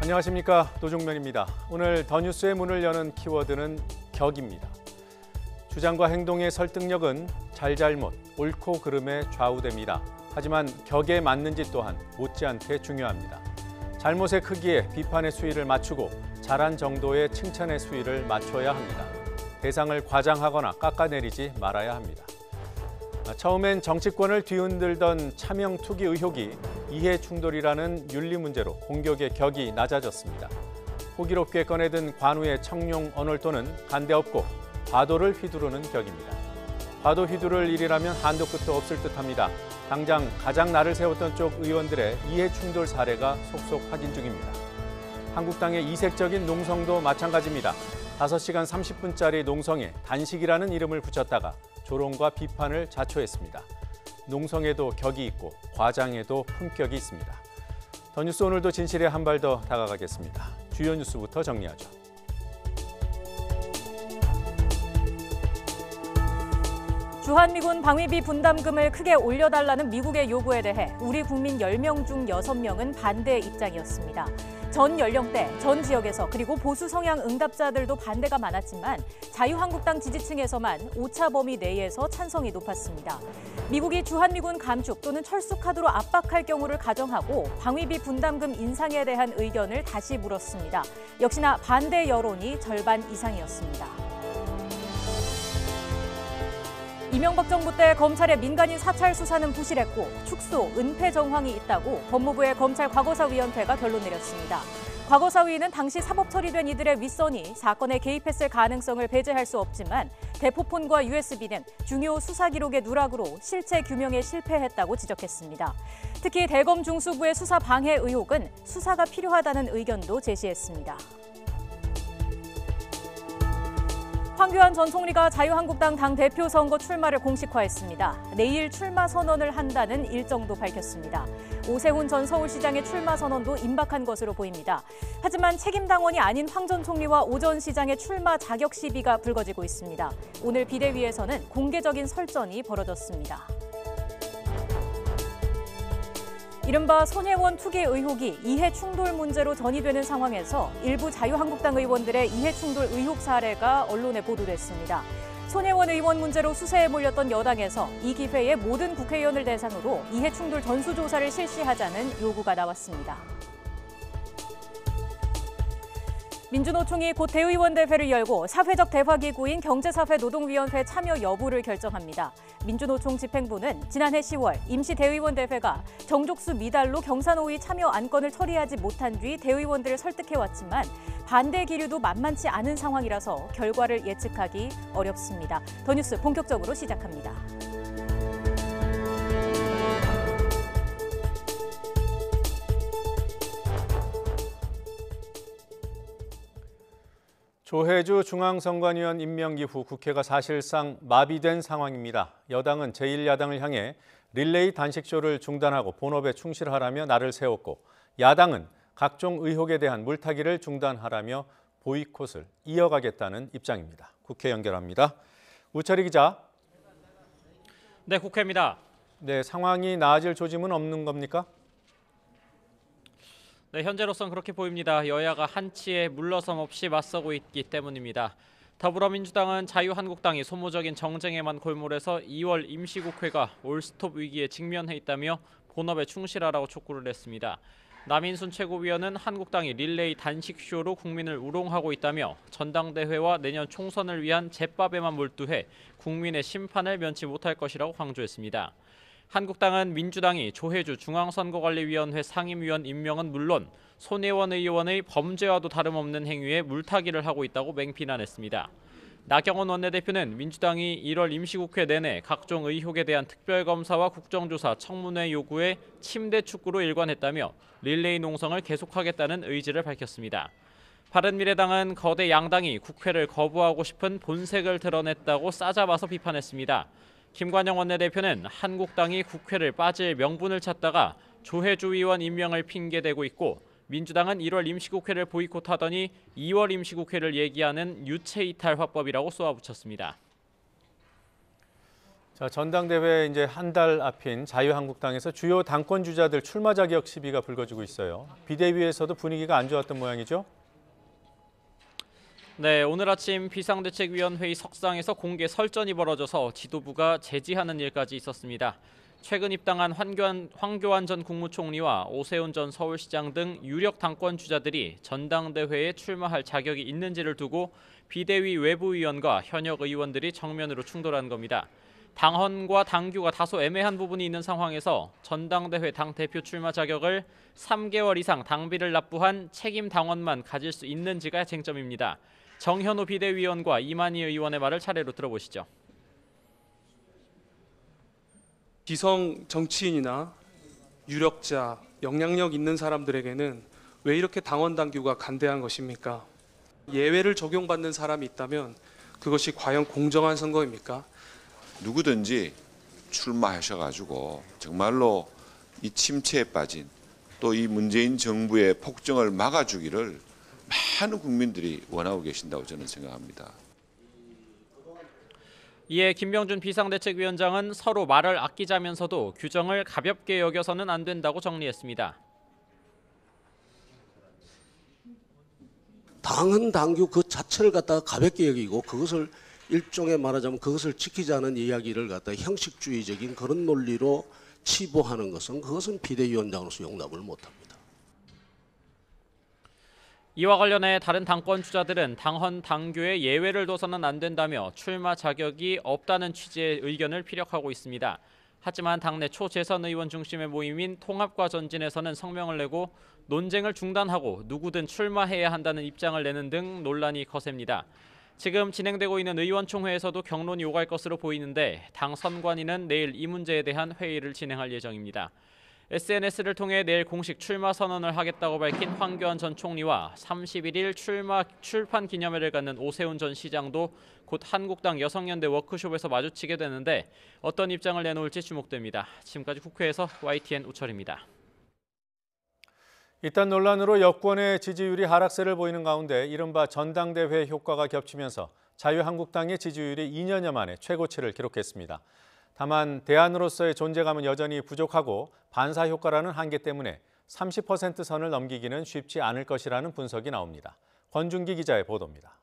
안녕하십니까, 노종면입니다. 오늘 더 뉴스의 문을 여는 키워드는 격입니다. 주장과 행동의 설득력은 잘잘못, 옳고 그름에 좌우됩니다. 하지만 격에 맞는지 또한 못지않게 중요합니다. 잘못의 크기에 비판의 수위를 맞추고 잘한 정도의 칭찬의 수위를 맞춰야 합니다. 대상을 과장하거나 깎아내리지 말아야 합니다. 처음엔 정치권을 뒤흔들던 차명 투기 의혹이 이해 충돌이라는 윤리 문제로 공격의 격이 낮아졌습니다. 호기롭게 꺼내든 관우의 청룡 언월도는 간대 없고 과도를 휘두르는 격입니다. 과도 휘두를 일이라면 한도 끝도 없을 듯합니다. 당장 가장 날을 세웠던 쪽 의원들의 이해 충돌 사례가 속속 확인 중입니다. 한국당의 이색적인 농성도 마찬가지입니다. 5시간 30분짜리 농성에 단식이라는 이름을 붙였다가 조롱과 비판을 자초했습니다. 농성에도 격이 있고 과장에도 품격이 있습니다. 더 뉴스 오늘도 진실에 한 발 더 다가가겠습니다. 주요 뉴스부터 정리하죠. 주한미군 방위비 분담금을 크게 올려달라는 미국의 요구에 대해 우리 국민 10명 중 6명은 반대 입장이었습니다. 전 연령대, 전 지역에서 그리고 보수 성향 응답자들도 반대가 많았지만 자유한국당 지지층에서만 오차 범위 내에서 찬성이 높았습니다. 미국이 주한미군 감축 또는 철수 카드로 압박할 경우를 가정하고 방위비 분담금 인상에 대한 의견을 다시 물었습니다. 역시나 반대 여론이 절반 이상이었습니다. 이명박 정부 때 검찰의 민간인 사찰 수사는 부실했고 축소, 은폐 정황이 있다고 법무부의 검찰 과거사위원회가 결론 내렸습니다. 과거사위는 당시 사법 처리된 이들의 윗선이 사건에 개입했을 가능성을 배제할 수 없지만 대포폰과 USB 등 중요 수사 기록의 누락으로 실체 규명에 실패했다고 지적했습니다. 특히 대검 중수부의 수사 방해 의혹은 수사가 필요하다는 의견도 제시했습니다. 황교안 전 총리가 자유한국당 당대표 선거 출마를 공식화했습니다. 내일 출마 선언을 한다는 일정도 밝혔습니다. 오세훈 전 서울시장의 출마 선언도 임박한 것으로 보입니다. 하지만 책임당원이 아닌 황 전 총리와 오 전 시장의 출마 자격 시비가 불거지고 있습니다. 오늘 비대위에서는 공개적인 설전이 벌어졌습니다. 이른바 손혜원 투기 의혹이 이해 충돌 문제로 전이되는 상황에서 일부 자유한국당 의원들의 이해 충돌 의혹 사례가 언론에 보도됐습니다. 손혜원 의원 문제로 수세에 몰렸던 여당에서 이 기회에 모든 국회의원을 대상으로 이해 충돌 전수조사를 실시하자는 요구가 나왔습니다. 민주노총이 곧 대의원 대회를 열고 사회적 대화기구인 경제사회노동위원회 참여 여부를 결정합니다. 민주노총 집행부는 지난해 10월 임시대의원 대회가 정족수 미달로 경사노위 참여 안건을 처리하지 못한 뒤 대의원들을 설득해왔지만 반대 기류도 만만치 않은 상황이라서 결과를 예측하기 어렵습니다. 더 뉴스 본격적으로 시작합니다. 조혜주 중앙선관위원 임명 이후 국회가 사실상 마비된 상황입니다. 여당은 제1야당을 향해 릴레이 단식쇼를 중단하고 본업에 충실하라며 날을 세웠고 야당은 각종 의혹에 대한 물타기를 중단하라며 보이콧을 이어가겠다는 입장입니다. 국회 연결합니다. 우철희 기자. 네, 국회입니다. 네, 상황이 나아질 조짐은 없는 겁니까? 네, 현재로선 그렇게 보입니다. 여야가 한치의 물러섬 없이 맞서고 있기 때문입니다. 더불어민주당은 자유한국당이 소모적인 정쟁에만 골몰해서 2월 임시국회가 올스톱 위기에 직면해 있다며 본업에 충실하라고 촉구를 했습니다. 남인순 최고위원은 한국당이 릴레이 단식쇼로 국민을 우롱하고 있다며 전당대회와 내년 총선을 위한 제밥에만 몰두해 국민의 심판을 면치 못할 것이라고 강조했습니다. 한국당은 민주당이 조혜주 중앙선거관리위원회 상임위원 임명은 물론 손혜원 의원의 범죄와도 다름없는 행위에 물타기를 하고 있다고 맹비난했습니다. 나경원 원내대표는 민주당이 1월 임시국회 내내 각종 의혹에 대한 특별검사와 국정조사, 청문회 요구에 침대 축구로 일관했다며 릴레이 농성을 계속하겠다는 의지를 밝혔습니다. 바른미래당은 거대 양당이 국회를 거부하고 싶은 본색을 드러냈다고 싸잡아서 비판했습니다. 김관영 원내대표는 한국당이 국회를 빠질 명분을 찾다가 조혜주 의원 임명을 핑계대고 있고 민주당은 1월 임시국회를 보이콧하더니 2월 임시국회를 얘기하는 유체이탈 화법이라고 쏘아붙였습니다. 자, 전당대회 이제 한 달 앞인 자유한국당에서 주요 당권 주자들 출마 자격 시비가 불거지고 있어요. 비대위에서도 분위기가 안 좋았던 모양이죠? 네, 오늘 아침 비상대책위원회의 석상에서 공개 설전이 벌어져서 지도부가 제지하는 일까지 있었습니다. 최근 입당한 황교안 전 국무총리와 오세훈 전 서울시장 등 유력 당권 주자들이 전당대회에 출마할 자격이 있는지를 두고 비대위 외부위원과 현역 의원들이 정면으로 충돌한 겁니다. 당헌과 당규가 다소 애매한 부분이 있는 상황에서 전당대회 당대표 출마 자격을 3개월 이상 당비를 납부한 책임 당원만 가질 수 있는지가 쟁점입니다. 정현호 비대위원과 이만희 의원의 말을 차례로 들어보시죠. 기성 정치인이나 유력자, 영향력 있는 사람들에게는 왜 이렇게 당원 당규가 간대한 것입니까? 예외를 적용받는 사람이 있다면 그것이 과연 공정한 선거입니까? 누구든지 출마하셔가지고 정말로 이 침체에 빠진 또 이 문재인 정부의 폭정을 막아주기를 많은 국민들이 원하고 계신다고 저는 생각합니다. 이에 김병준 비상대책위원장은 서로 말을 아끼자면서도 규정을 가볍게 여겨서는 안 된다고 정리했습니다. 당헌 당규 그 자체를 갖다가 가볍게 여기고 그것을 일종의 말하자면 그것을 지키자는 이야기를 갖다가 형식주의적인 그런 논리로 치부하는 그것은 비대위원장으로서 용납을 못합니다. 이와 관련해 다른 당권 주자들은 당헌 당규에 예외를 둬서는 안 된다며 출마 자격이 없다는 취지의 의견을 피력하고 있습니다. 하지만 당내 초재선 의원 중심의 모임인 통합과 전진에서는 성명을 내고 논쟁을 중단하고 누구든 출마해야 한다는 입장을 내는 등 논란이 거셉니다. 지금 진행되고 있는 의원총회에서도 격론이 오갈 것으로 보이는데 당 선관위는 내일 이 문제에 대한 회의를 진행할 예정입니다. SNS를 통해 내일 공식 출마 선언을 하겠다고 밝힌 황교안 전 총리와 31일 출판 기념회를 갖는 오세훈 전 시장도 곧 한국당 여성연대 워크숍에서 마주치게 되는데 어떤 입장을 내놓을지 주목됩니다. 지금까지 국회에서 YTN 우철입니다. 이딴 논란으로 여권의 지지율이 하락세를 보이는 가운데 이른바 전당대회 효과가 겹치면서 자유한국당의 지지율이 2년여 만에 최고치를 기록했습니다. 다만 대안으로서의 존재감은 여전히 부족하고 반사 효과라는 한계 때문에 30% 선을 넘기기는 쉽지 않을 것이라는 분석이 나옵니다. 권준기 기자의 보도입니다.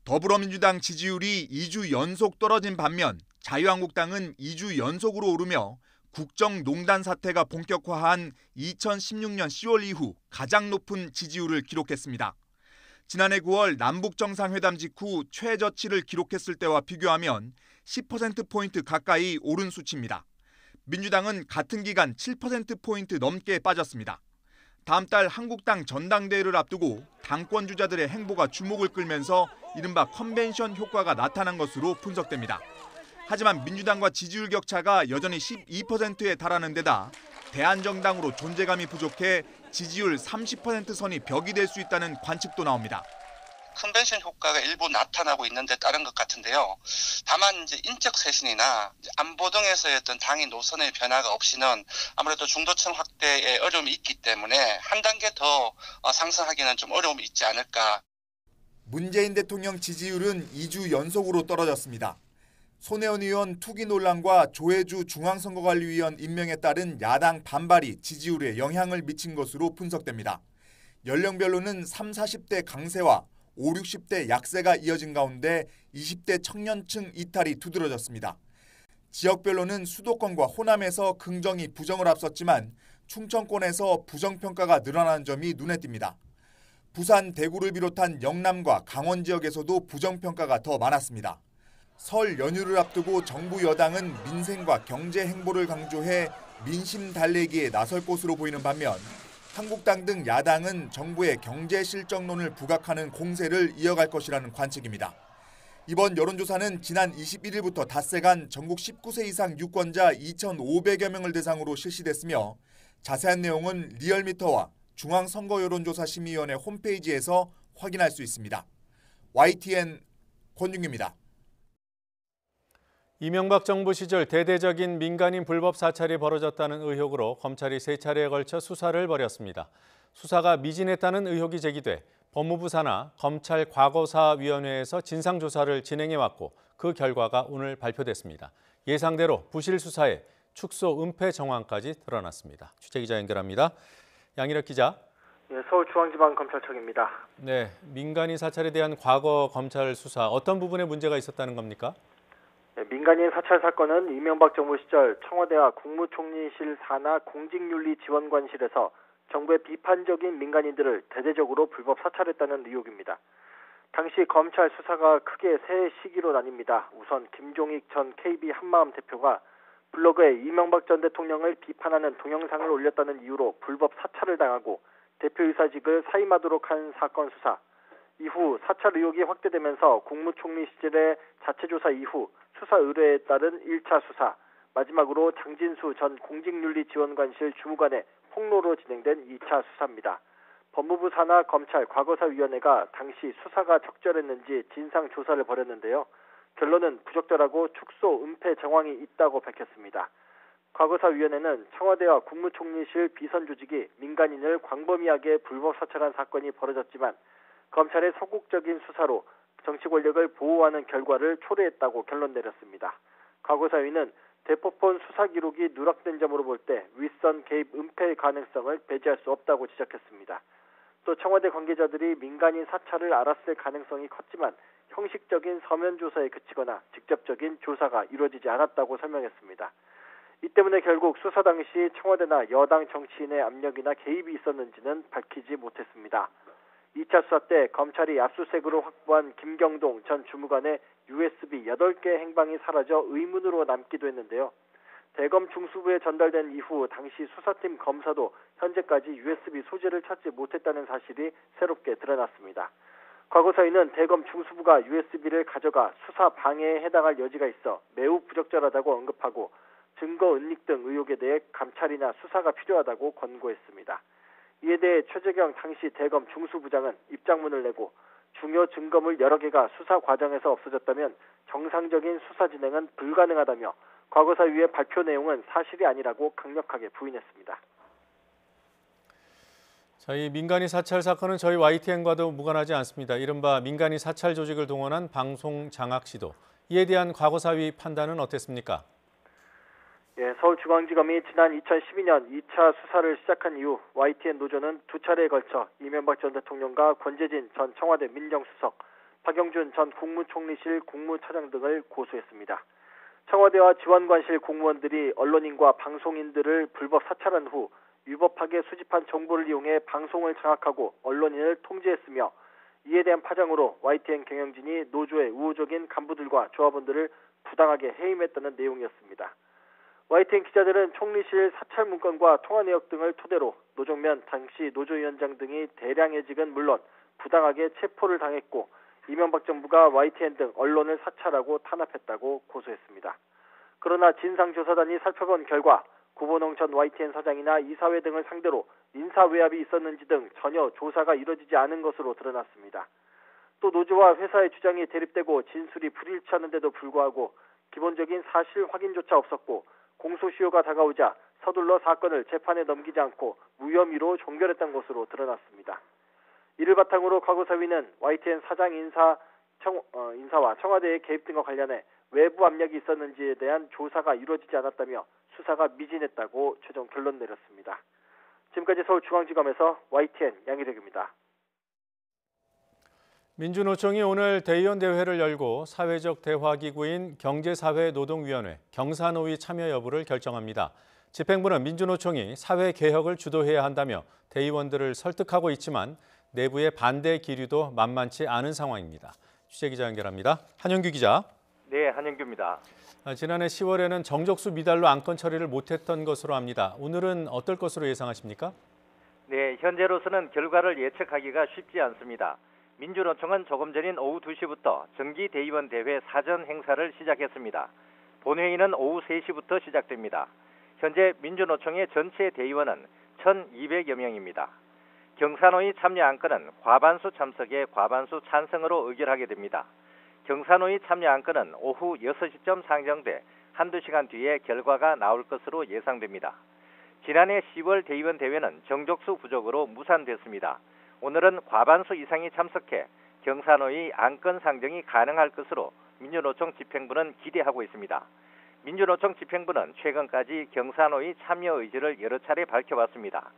더불어민주당 지지율이 2주 연속 떨어진 반면 자유한국당은 2주 연속으로 오르며 국정농단 사태가 본격화한 2016년 10월 이후 가장 높은 지지율을 기록했습니다. 지난해 9월 남북정상회담 직후 최저치를 기록했을 때와 비교하면 10%포인트 가까이 오른 수치입니다. 민주당은 같은 기간 7%포인트 넘게 빠졌습니다. 다음 달 한국당 전당대회를 앞두고 당권 주자들의 행보가 주목을 끌면서 이른바 컨벤션 효과가 나타난 것으로 분석됩니다. 하지만 민주당과 지지율 격차가 여전히 12%에 달하는 데다 대안정당으로 존재감이 부족해 지지율 30% 선이 벽이 될 수 있다는 관측도 나옵니다. 컨벤션 효과가 일부 나타나고 있는 데 따른 것 같은데요. 다만 이제 인적 쇄신이나 안보 등에서의 어떤 당의 노선의 변화가 없이는 아무래도 중도층 확대에 어려움이 있기 때문에 한 단계 더 상승하기는 좀 어려움이 있지 않을까. 문재인 대통령 지지율은 2주 연속으로 떨어졌습니다. 손혜원 의원 투기 논란과 조혜주 중앙선거관리위원 임명에 따른 야당 반발이 지지율에 영향을 미친 것으로 분석됩니다. 연령별로는 3, 40대 강세와 5, 60대 약세가 이어진 가운데 20대 청년층 이탈이 두드러졌습니다. 지역별로는 수도권과 호남에서 긍정이 부정을 앞섰지만 충청권에서 부정평가가 늘어난 점이 눈에 띕니다. 부산, 대구를 비롯한 영남과 강원 지역에서도 부정평가가 더 많았습니다. 설 연휴를 앞두고 정부 여당은 민생과 경제 행보를 강조해 민심 달래기에 나설 것으로 보이는 반면 한국당 등 야당은 정부의 경제 실정론을 부각하는 공세를 이어갈 것이라는 관측입니다. 이번 여론조사는 지난 21일부터 닷새간 전국 19세 이상 유권자 2,500여 명을 대상으로 실시됐으며 자세한 내용은 리얼미터와 중앙선거여론조사심의위원회 홈페이지에서 확인할 수 있습니다. YTN 권준기입니다. 이명박 정부 시절 대대적인 민간인 불법 사찰이 벌어졌다는 의혹으로 검찰이 3차례에 걸쳐 수사를 벌였습니다. 수사가 미진했다는 의혹이 제기돼 법무부 산하 검찰과거사위원회에서 진상조사를 진행해왔고 그 결과가 오늘 발표됐습니다. 예상대로 부실 수사에 축소 은폐 정황까지 드러났습니다. 취재기자 연결합니다. 양일혁 기자. 네, 서울중앙지방검찰청입니다. 네, 민간인 사찰에 대한 과거 검찰 수사 어떤 부분에 문제가 있었다는 겁니까? 네, 민간인 사찰 사건은 이명박 정부 시절 청와대와 국무총리실 산하 공직윤리지원관실에서 정부의 비판적인 민간인들을 대대적으로 불법 사찰했다는 의혹입니다. 당시 검찰 수사가 크게 세 시기로 나뉩니다. 우선 김종익 전 KB 한마음 대표가 블로그에 이명박 전 대통령을 비판하는 동영상을 올렸다는 이유로 불법 사찰을 당하고 대표이사직을 사임하도록 한 사건 수사. 이후 사찰 의혹이 확대되면서 국무총리 시절의 자체조사 이후 수사 의뢰에 따른 1차 수사. 마지막으로 장진수 전 공직윤리지원관실 주무관의 폭로로 진행된 2차 수사입니다. 법무부 산하 검찰과거사위원회가 당시 수사가 적절했는지 진상조사를 벌였는데요. 결론은 부적절하고 축소, 은폐 정황이 있다고 밝혔습니다. 과거사위원회는 청와대와 국무총리실 비선 조직이 민간인을 광범위하게 불법 사찰한 사건이 벌어졌지만 검찰의 소극적인 수사로 정치 권력을 보호하는 결과를 초래했다고 결론 내렸습니다. 과거사위는 대포폰 수사 기록이 누락된 점으로 볼 때 윗선 개입 은폐 가능성을 배제할 수 없다고 지적했습니다. 또 청와대 관계자들이 민간인 사찰을 알았을 가능성이 컸지만 형식적인 서면 조사에 그치거나 직접적인 조사가 이루어지지 않았다고 설명했습니다. 이 때문에 결국 수사 당시 청와대나 여당 정치인의 압력이나 개입이 있었는지는 밝히지 못했습니다. 2차 수사 때 검찰이 압수수색으로 확보한 김경동 전 주무관의 USB 8개 행방이 사라져 의문으로 남기도 했는데요. 대검 중수부에 전달된 이후 당시 수사팀 검사도 현재까지 USB 소재를 찾지 못했다는 사실이 새롭게 드러났습니다. 과거사위는 대검 중수부가 USB를 가져가 수사 방해에 해당할 여지가 있어 매우 부적절하다고 언급하고 증거 은닉 등 의혹에 대해 감찰이나 수사가 필요하다고 권고했습니다. 이에 대해 최재경 당시 대검 중수부장은 입장문을 내고 중요 증거물 여러 개가 수사 과정에서 없어졌다면 정상적인 수사 진행은 불가능하다며 과거사위의 발표 내용은 사실이 아니라고 강력하게 부인했습니다. 이 민간인 사찰 사건은 저희 YTN과도 무관하지 않습니다. 이른바 민간인 사찰 조직을 동원한 방송 장악 시도. 이에 대한 과거사위 판단은 어땠습니까? 예, 서울중앙지검이 지난 2012년 2차 수사를 시작한 이후 YTN 노조는 두 차례에 걸쳐 이명박 전 대통령과 권재진 전 청와대 민정수석, 박영준 전 국무총리실 국무차장 등을 고소했습니다. 청와대와 지원관실 공무원들이 언론인과 방송인들을 불법 사찰한 후 위법하게 수집한 정보를 이용해 방송을 장악하고 언론인을 통제했으며 이에 대한 파장으로 YTN 경영진이 노조의 우호적인 간부들과 조합원들을 부당하게 해임했다는 내용이었습니다. YTN 기자들은 총리실 사찰 문건과 통화 내역 등을 토대로 노정면 당시 노조위원장 등이 대량해직은 물론 부당하게 체포를 당했고 이명박 정부가 YTN 등 언론을 사찰하고 탄압했다고 고소했습니다. 그러나 진상조사단이 살펴본 결과 구본홍 전 YTN 사장이나 이사회 등을 상대로 인사외압이 있었는지 등 전혀 조사가 이루어지지 않은 것으로 드러났습니다. 또 노조와 회사의 주장이 대립되고 진술이 불일치하는데도 불구하고 기본적인 사실 확인조차 없었고 공소시효가 다가오자 서둘러 사건을 재판에 넘기지 않고 무혐의로 종결했던 것으로 드러났습니다. 이를 바탕으로 과거사위는 YTN 사장 인사와 청와대의 개입 등과 관련해 외부 압력이 있었는지에 대한 조사가 이루어지지 않았다며 수사가 미진했다고 최종 결론 내렸습니다. 지금까지 서울중앙지검에서 YTN 양희덕입니다. 민주노총이 오늘 대의원 대회를 열고 사회적 대화기구인 경제사회노동위원회 경사노위 참여 여부를 결정합니다. 집행부는 민주노총이 사회개혁을 주도해야 한다며 대의원들을 설득하고 있지만 내부의 반대 기류도 만만치 않은 상황입니다. 취재기자 연결합니다. 한영규 기자. 네, 한영규입니다. 지난해 10월에는 정적수 미달로 안건 처리를 못했던 것으로 압니다. 오늘은 어떨 것으로 예상하십니까? 네, 현재로서는 결과를 예측하기가 쉽지 않습니다. 민주노총은 조금 전인 오후 2시부터 정기대의원 대회 사전 행사를 시작했습니다. 본회의는 오후 3시부터 시작됩니다. 현재 민주노총의 전체 대의원은 1,200여 명입니다. 경사노위 참여 안건은 과반수 참석에 과반수 찬성으로 의결하게 됩니다. 경사노위 참여 안건은 오후 6시쯤 상정돼 한두 시간 뒤에 결과가 나올 것으로 예상됩니다. 지난해 10월 대의원 대회는 정족수 부족으로 무산됐습니다. 오늘은 과반수 이상이 참석해 경사노위 안건 상정이 가능할 것으로 민주노총 집행부는 기대하고 있습니다. 민주노총 집행부는 최근까지 경사노위 참여 의지를 여러 차례 밝혀왔습니다.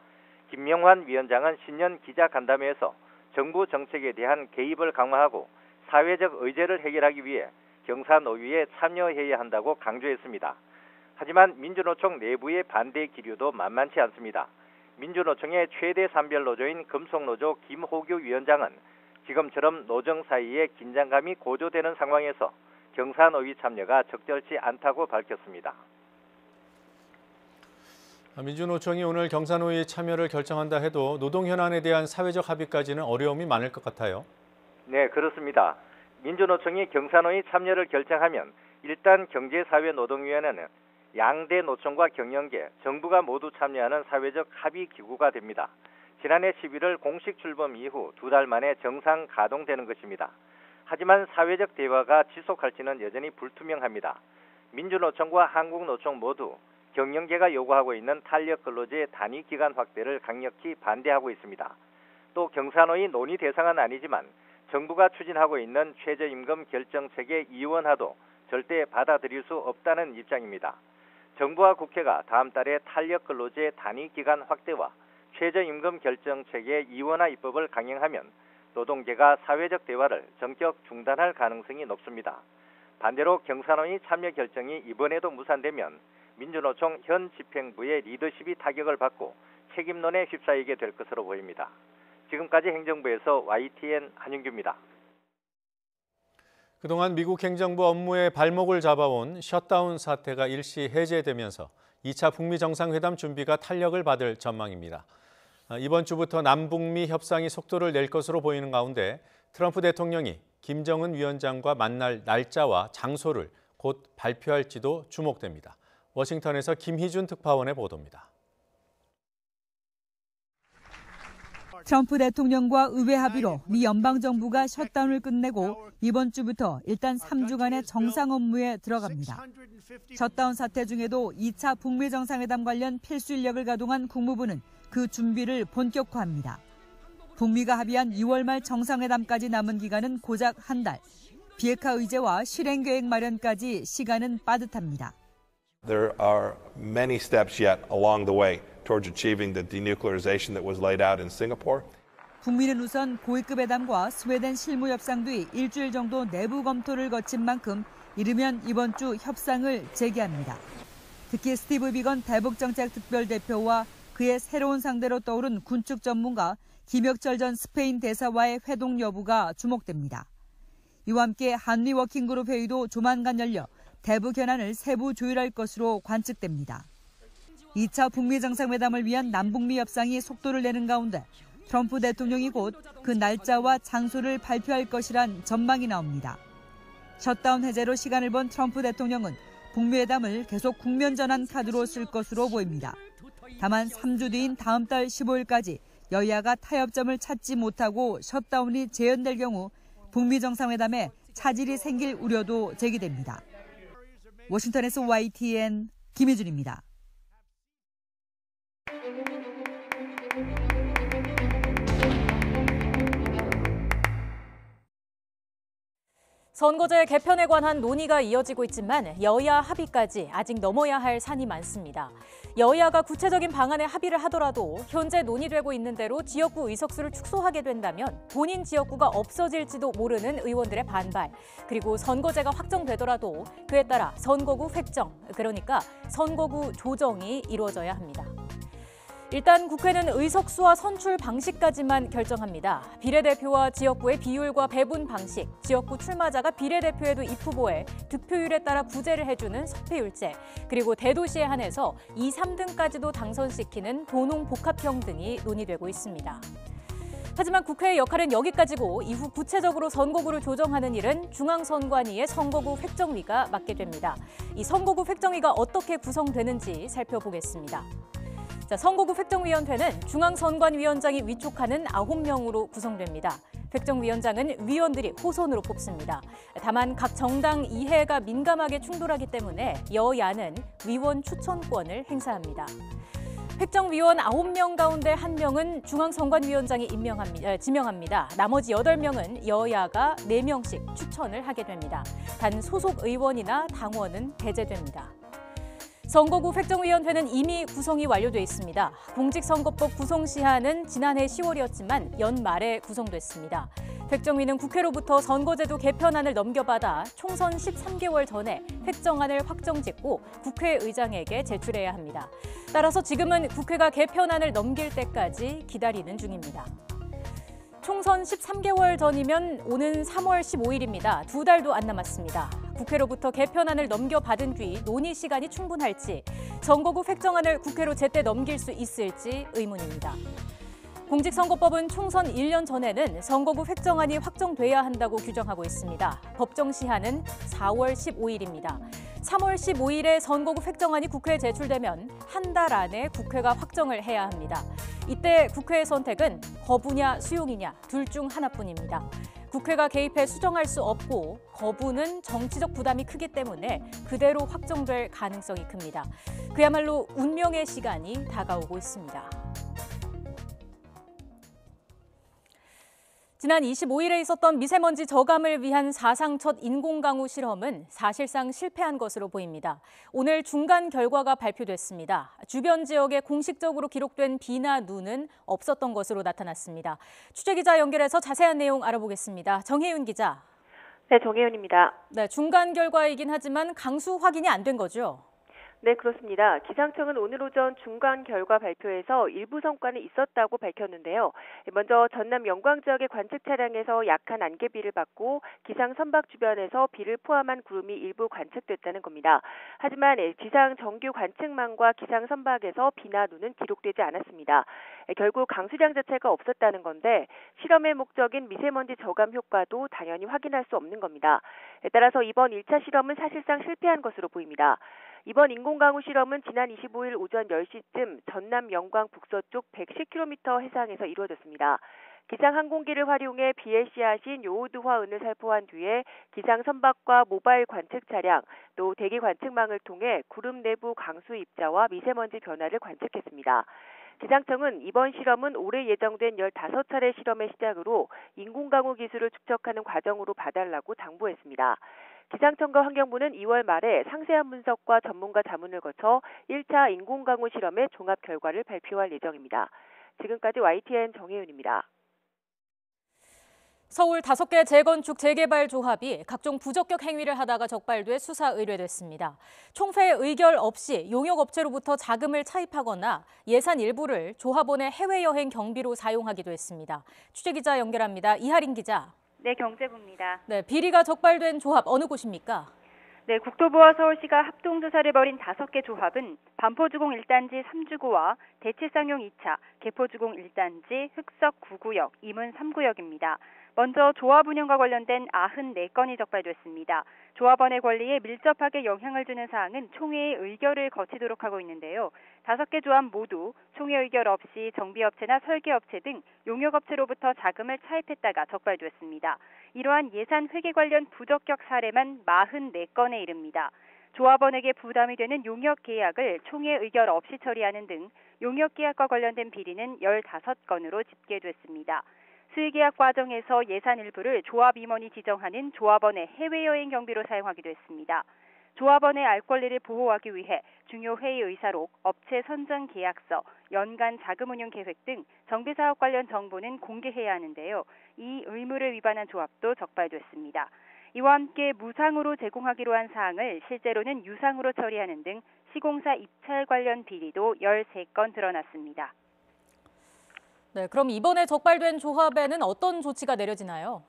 김명환 위원장은 신년 기자간담회에서 정부 정책에 대한 개입을 강화하고 사회적 의제를 해결하기 위해 경사노위에 참여해야 한다고 강조했습니다. 하지만 민주노총 내부의 반대 기류도 만만치 않습니다. 민주노총의 최대 산별노조인 금속노조 김호규 위원장은 지금처럼 노정 사이에 긴장감이 고조되는 상황에서 경사노위 참여가 적절치 않다고 밝혔습니다. 민주노총이 오늘 경사노위 참여를 결정한다 해도 노동 현안에 대한 사회적 합의까지는 어려움이 많을 것 같아요. 네, 그렇습니다. 민주노총이 경사노위 참여를 결정하면 일단 경제사회노동위원회는 양대 노총과 경영계, 정부가 모두 참여하는 사회적 합의 기구가 됩니다. 지난해 11월 공식 출범 이후 2달 만에 정상 가동되는 것입니다. 하지만 사회적 대화가 지속할지는 여전히 불투명합니다. 민주노총과 한국노총 모두 경영계가 요구하고 있는 탄력근로제 단위기간 확대를 강력히 반대하고 있습니다. 또 경사노위 논의 대상은 아니지만 정부가 추진하고 있는 최저임금 결정책의 이원화도 절대 받아들일 수 없다는 입장입니다. 정부와 국회가 다음 달에 탄력근로제 단위기간 확대와 최저임금 결정책의 이원화 입법을 강행하면 노동계가 사회적 대화를 전격 중단할 가능성이 높습니다. 반대로 경사노위 참여 결정이 이번에도 무산되면 민주노총 현 집행부의 리더십이 타격을 받고 책임론에 휩싸이게 될 것으로 보입니다. 지금까지 행정부에서 YTN 한윤규입니다. 그동안 미국 행정부 업무에 발목을 잡아온 셧다운 사태가 일시 해제되면서 2차 북미 정상회담 준비가 탄력을 받을 전망입니다. 이번 주부터 남북미 협상이 속도를 낼 것으로 보이는 가운데 트럼프 대통령이 김정은 위원장과 만날 날짜와 장소를 곧 발표할지도 주목됩니다. 워싱턴에서 김희준 특파원의 보도입니다. 트럼프 대통령과 의회 합의로 미 연방정부가 셧다운을 끝내고 이번 주부터 일단 3주간의 정상 업무에 들어갑니다. 셧다운 사태 중에도 2차 북미 정상회담 관련 필수 인력을 가동한 국무부는 그 준비를 본격화합니다. 북미가 합의한 2월 말 정상회담까지 남은 기간은 고작 한 달. 비핵화 의제와 실행계획 마련까지 시간은 빠듯합니다. There are many steps yet along the way towards achieving the denuclearization that was laid out in Singapore. 북미는 우선 고위급 회담과 스웨덴 실무 협상 뒤 일주일 정도 내부 검토를 거친 만큼 이르면 이번 주 협상을 재개합니다. 특히 스티브 비건 대북정책 특별대표와 그의 새로운 상대로 떠오른 군축 전문가 김혁철 전 스페인 대사와의 회동 여부가 주목됩니다. 이와 함께 한미 워킹그룹 회의도 조만간 열려 대북 현안을 세부 조율할 것으로 관측됩니다. 2차 북미 정상회담을 위한 남북미 협상이 속도를 내는 가운데 트럼프 대통령이 곧 그 날짜와 장소를 발표할 것이란 전망이 나옵니다. 셧다운 해제로 시간을 번 트럼프 대통령은 북미 회담을 계속 국면 전환 카드로 쓸 것으로 보입니다. 다만 3주 뒤인 다음 달 15일까지 여야가 타협점을 찾지 못하고 셧다운이 재연될 경우 북미 정상회담에 차질이 생길 우려도 제기됩니다. 워싱턴에서 YTN 김희준입니다. 선거제 개편에 관한 논의가 이어지고 있지만 여야 합의까지 아직 넘어야 할 산이 많습니다. 여야가 구체적인 방안에 합의를 하더라도 현재 논의되고 있는 대로 지역구 의석수를 축소하게 된다면 본인 지역구가 없어질지도 모르는 의원들의 반발, 그리고 선거제가 확정되더라도 그에 따라 선거구 획정, 그러니까 선거구 조정이 이루어져야 합니다. 일단 국회는 의석수와 선출 방식까지만 결정합니다. 비례대표와 지역구의 비율과 배분 방식, 지역구 출마자가 비례대표에도 입후보에 득표율에 따라 구제를 해주는 석패율제, 그리고 대도시에 한해서 2, 3등까지도 당선시키는 도농복합형 등이 논의되고 있습니다. 하지만 국회의 역할은 여기까지고 이후 구체적으로 선거구를 조정하는 일은 중앙선관위의 선거구 획정위가 맡게 됩니다. 이 선거구 획정위가 어떻게 구성되는지 살펴보겠습니다. 선거구 획정위원회는 중앙선관위원장이 위촉하는 9명으로 구성됩니다. 획정위원장은 위원들이 호선으로 뽑습니다. 다만 각 정당 이해가 민감하게 충돌하기 때문에 여야는 위원 추천권을 행사합니다. 획정위원 9명 가운데 1명은 중앙선관위원장이 지명합니다. 나머지 8명은 여야가 4명씩 추천을 하게 됩니다. 단 소속 의원이나 당원은 배제됩니다. 선거구 획정위원회는 이미 구성이 완료돼 있습니다. 공직선거법 구성 시한은 지난해 10월이었지만 연말에 구성됐습니다. 획정위는 국회로부터 선거제도 개편안을 넘겨받아 총선 13개월 전에 획정안을 확정짓고 국회의장에게 제출해야 합니다. 따라서 지금은 국회가 개편안을 넘길 때까지 기다리는 중입니다. 총선 13개월 전이면 오는 3월 15일입니다. 2달도 안 남았습니다. 국회로부터 개편안을 넘겨받은 뒤 논의 시간이 충분할지, 선거구 획정안을 국회로 제때 넘길 수 있을지 의문입니다. 공직선거법은 총선 1년 전에는 선거구 획정안이 확정돼야 한다고 규정하고 있습니다. 법정 시한은 4월 15일입니다. 3월 15일에 선거구 획정안이 국회에 제출되면 한 달 안에 국회가 확정을 해야 합니다. 이때 국회의 선택은 거부냐 수용이냐 둘 중 하나뿐입니다. 국회가 개입해 수정할 수 없고 거부는 정치적 부담이 크기 때문에 그대로 확정될 가능성이 큽니다. 그야말로 운명의 시간이 다가오고 있습니다. 지난 25일에 있었던 미세먼지 저감을 위한 사상 첫 인공강우 실험은 사실상 실패한 것으로 보입니다. 오늘 중간 결과가 발표됐습니다. 주변 지역에 공식적으로 기록된 비나 눈은 없었던 것으로 나타났습니다. 취재기자 연결해서 자세한 내용 알아보겠습니다. 정혜윤 기자. 네, 정혜윤입니다. 네, 중간 결과이긴 하지만 강수 확인이 안 된 거죠? 네, 그렇습니다. 기상청은 오늘 오전 중간 결과 발표에서 일부 성과는 있었다고 밝혔는데요. 먼저 전남 영광 지역의 관측 차량에서 약한 안개비를 받고 기상 선박 주변에서 비를 포함한 구름이 일부 관측됐다는 겁니다. 하지만 기상 정규 관측망과 기상 선박에서 비나 눈은 기록되지 않았습니다. 결국 강수량 자체가 없었다는 건데 실험의 목적인 미세먼지 저감 효과도 당연히 확인할 수 없는 겁니다. 따라서 이번 1차 실험은 사실상 실패한 것으로 보입니다. 이번 인공강우 실험은 지난 25일 오전 10시쯤 전남 영광 북서쪽 110km 해상에서 이루어졌습니다. 기상 항공기를 활용해 비에 씨앗인 요오드 화은을 살포한 뒤에 기상 선박과 모바일 관측 차량, 또 대기 관측망을 통해 구름 내부 강수 입자와 미세먼지 변화를 관측했습니다. 기상청은 이번 실험은 올해 예정된 15차례 실험의 시작으로 인공강우 기술을 축적하는 과정으로 봐달라고 당부했습니다. 기상청과 환경부는 2월 말에 상세한 분석과 전문가 자문을 거쳐 1차 인공강우 실험의 종합 결과를 발표할 예정입니다. 지금까지 YTN 정혜윤입니다. 서울 5개 재건축 재개발 조합이 각종 부적격 행위를 하다가 적발돼 수사 의뢰됐습니다. 총회 의결 없이 용역업체로부터 자금을 차입하거나 예산 일부를 조합원의 해외여행 경비로 사용하기도 했습니다. 취재기자 연결합니다. 이하린 기자. 네, 경제부입니다. 네, 비리가 적발된 조합 어느 곳입니까? 네, 국토부와 서울시가 합동조사를 벌인 5개 조합은 반포주공 1단지 3주구와 대치상용 2차, 개포주공 1단지, 흑석 9구역, 임은 3구역입니다. 먼저 조합 운영과 관련된 94건이 적발됐습니다. 조합원의 권리에 밀접하게 영향을 주는 사항은 총회의 의결을 거치도록 하고 있는데요. 5개 조합 모두 총회 의결 없이 정비업체나 설계업체 등 용역업체로부터 자금을 차입했다가 적발됐습니다. 이러한 예산 회계 관련 부적격 사례만 44건에 이릅니다. 조합원에게 부담이 되는 용역 계약을 총회 의결 없이 처리하는 등 용역 계약과 관련된 비리는 15건으로 집계됐습니다. 수의계약 과정에서 예산 일부를 조합 임원이 지정하는 조합원의 해외여행 경비로 사용하기도 했습니다. 조합원의 알 권리를 보호하기 위해 중요 회의 의사록, 업체 선정 계약서, 연간 자금 운용 계획 등 정비사업 관련 정보는 공개해야 하는데요. 이 의무를 위반한 조합도 적발됐습니다. 이와 함께 무상으로 제공하기로 한 사항을 실제로는 유상으로 처리하는 등 시공사 입찰 관련 비리도 13건 드러났습니다. 네, 그럼 이번에 적발된 조합에는 어떤 조치가 내려지나요?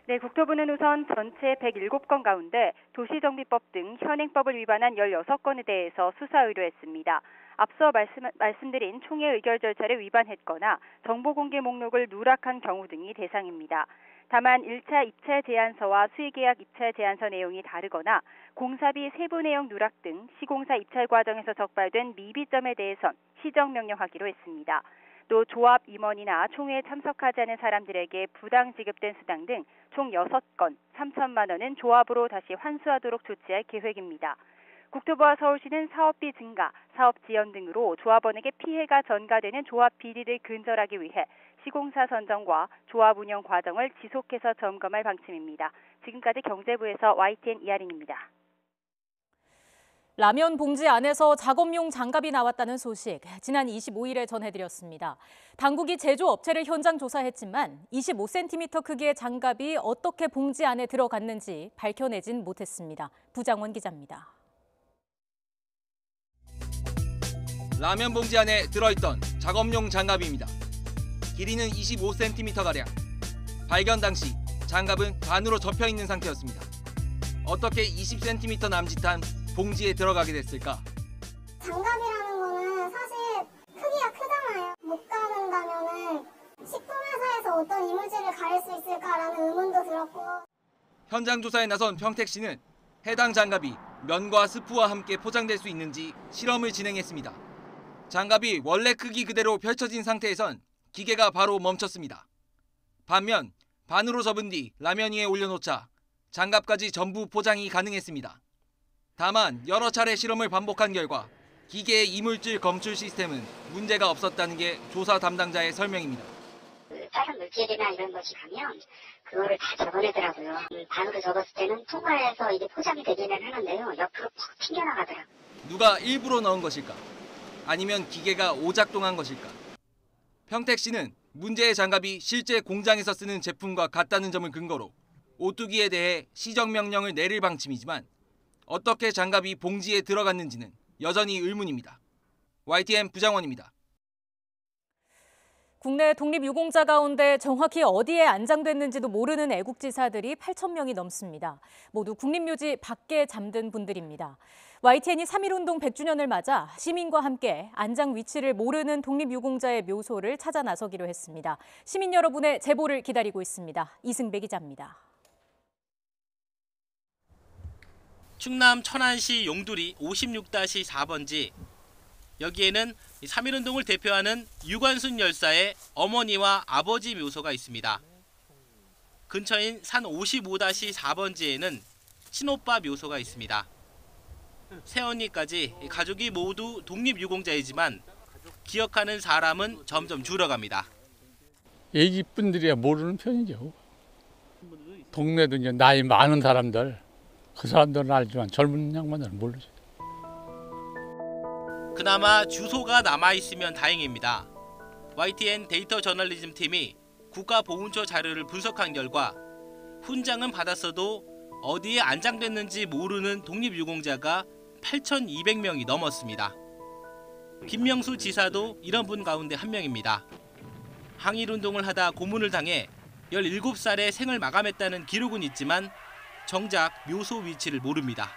네, 국토부는 우선 전체 107건 가운데 도시정비법 등 현행법을 위반한 16건에 대해서 수사 의뢰했습니다. 앞서 말씀드린 총회 의결 절차를 위반했거나 정보 공개 목록을 누락한 경우 등이 대상입니다. 다만 1차 입찰 제안서와 수의계약 입찰 제안서 내용이 다르거나 공사비 세부 내용 누락 등 시공사 입찰 과정에서 적발된 미비점에 대해선 시정명령하기로 했습니다. 또 조합 임원이나 총회에 참석하지 않은 사람들에게 부당 지급된 수당 등 총 6건 3천만 원은 조합으로 다시 환수하도록 조치할 계획입니다. 국토부와 서울시는 사업비 증가, 사업 지연 등으로 조합원에게 피해가 전가되는 조합 비리를 근절하기 위해 시공사 선정과 조합 운영 과정을 지속해서 점검할 방침입니다. 지금까지 경제부에서 YTN 이하린입니다. 라면 봉지 안에서 작업용 장갑이 나왔다는 소식 지난 25일에 전해드렸습니다. 당국이 제조업체를 현장 조사했지만 25cm 크기의 장갑이 어떻게 봉지 안에 들어갔는지 밝혀내진 못했습니다. 부장원 기자입니다. 라면 봉지 안에 들어있던 작업용 장갑입니다. 길이는 25cm가량. 발견 당시 장갑은 반으로 접혀있는 상태였습니다. 어떻게 20cm 남짓한 봉지에 들어가게 됐을까? 장갑이라는 거는 사실 크기가 크잖아요. 못 가른다면은 식품회사에서 어떤 이물질을 가릴 수 있을까라는 의문도 들었고. 현장 조사에 나선 평택시는 해당 장갑이 면과 스프와 함께 포장될 수 있는지 실험을 진행했습니다. 장갑이 원래 크기 그대로 펼쳐진 상태에선 기계가 바로 멈췄습니다. 반면 반으로 접은 뒤 라면 위에 올려놓자 장갑까지 전부 포장이 가능했습니다. 다만 여러 차례 실험을 반복한 결과 기계의 이물질 검출 시스템은 문제가 없었다는 게 조사 담당자의 설명입니다. 다른 물질이나 이런 것이 가면 그거를 다 적어내더라고요. 반으로 접었을 때는 통과해서 이게 포장이 되기는 하는데요. 옆으로 푹 튕겨나가더라고요. 누가 일부러 넣은 것일까? 아니면 기계가 오작동한 것일까? 평택시는 문제의 장갑이 실제 공장에서 쓰는 제품과 같다는 점을 근거로 오뚜기에 대해 시정명령을 내릴 방침이지만 어떻게 장갑이 봉지에 들어갔는지는 여전히 의문입니다. YTN 부장원입니다. 국내 독립유공자 가운데 정확히 어디에 안장됐는지도 모르는 애국지사들이 8,000명이 넘습니다. 모두 국립묘지 밖에 잠든 분들입니다. YTN이 3.1운동 100주년을 맞아 시민과 함께 안장 위치를 모르는 독립유공자의 묘소를 찾아 나서기로 했습니다. 시민 여러분의 제보를 기다리고 있습니다. 이승배 기자입니다. 충남 천안시 용두리 56-4번지. 여기에는 3.1운동을 대표하는 유관순 열사의 어머니와 아버지 묘소가 있습니다. 근처인 산 55-4번지에는 친오빠 묘소가 있습니다. 새언니까지 가족이 모두 독립유공자이지만 기억하는 사람은 점점 줄어갑니다. 애기분들이야 모르는 편이죠. 동네도 이제 나이 많은 사람들, 그 사람들은 알지만 젊은 양반들은 모르죠. 그나마 주소가 남아있으면 다행입니다. YTN 데이터 저널리즘 팀이 국가보훈처 자료를 분석한 결과 훈장은 받았어도 어디에 안장됐는지 모르는 독립유공자가 8,200명이 넘었습니다. 김명수 지사도 이런 분 가운데 한 명입니다. 항일운동을 하다 고문을 당해 17살에 생을 마감했다는 기록은 있지만 정작 묘소 위치를 모릅니다.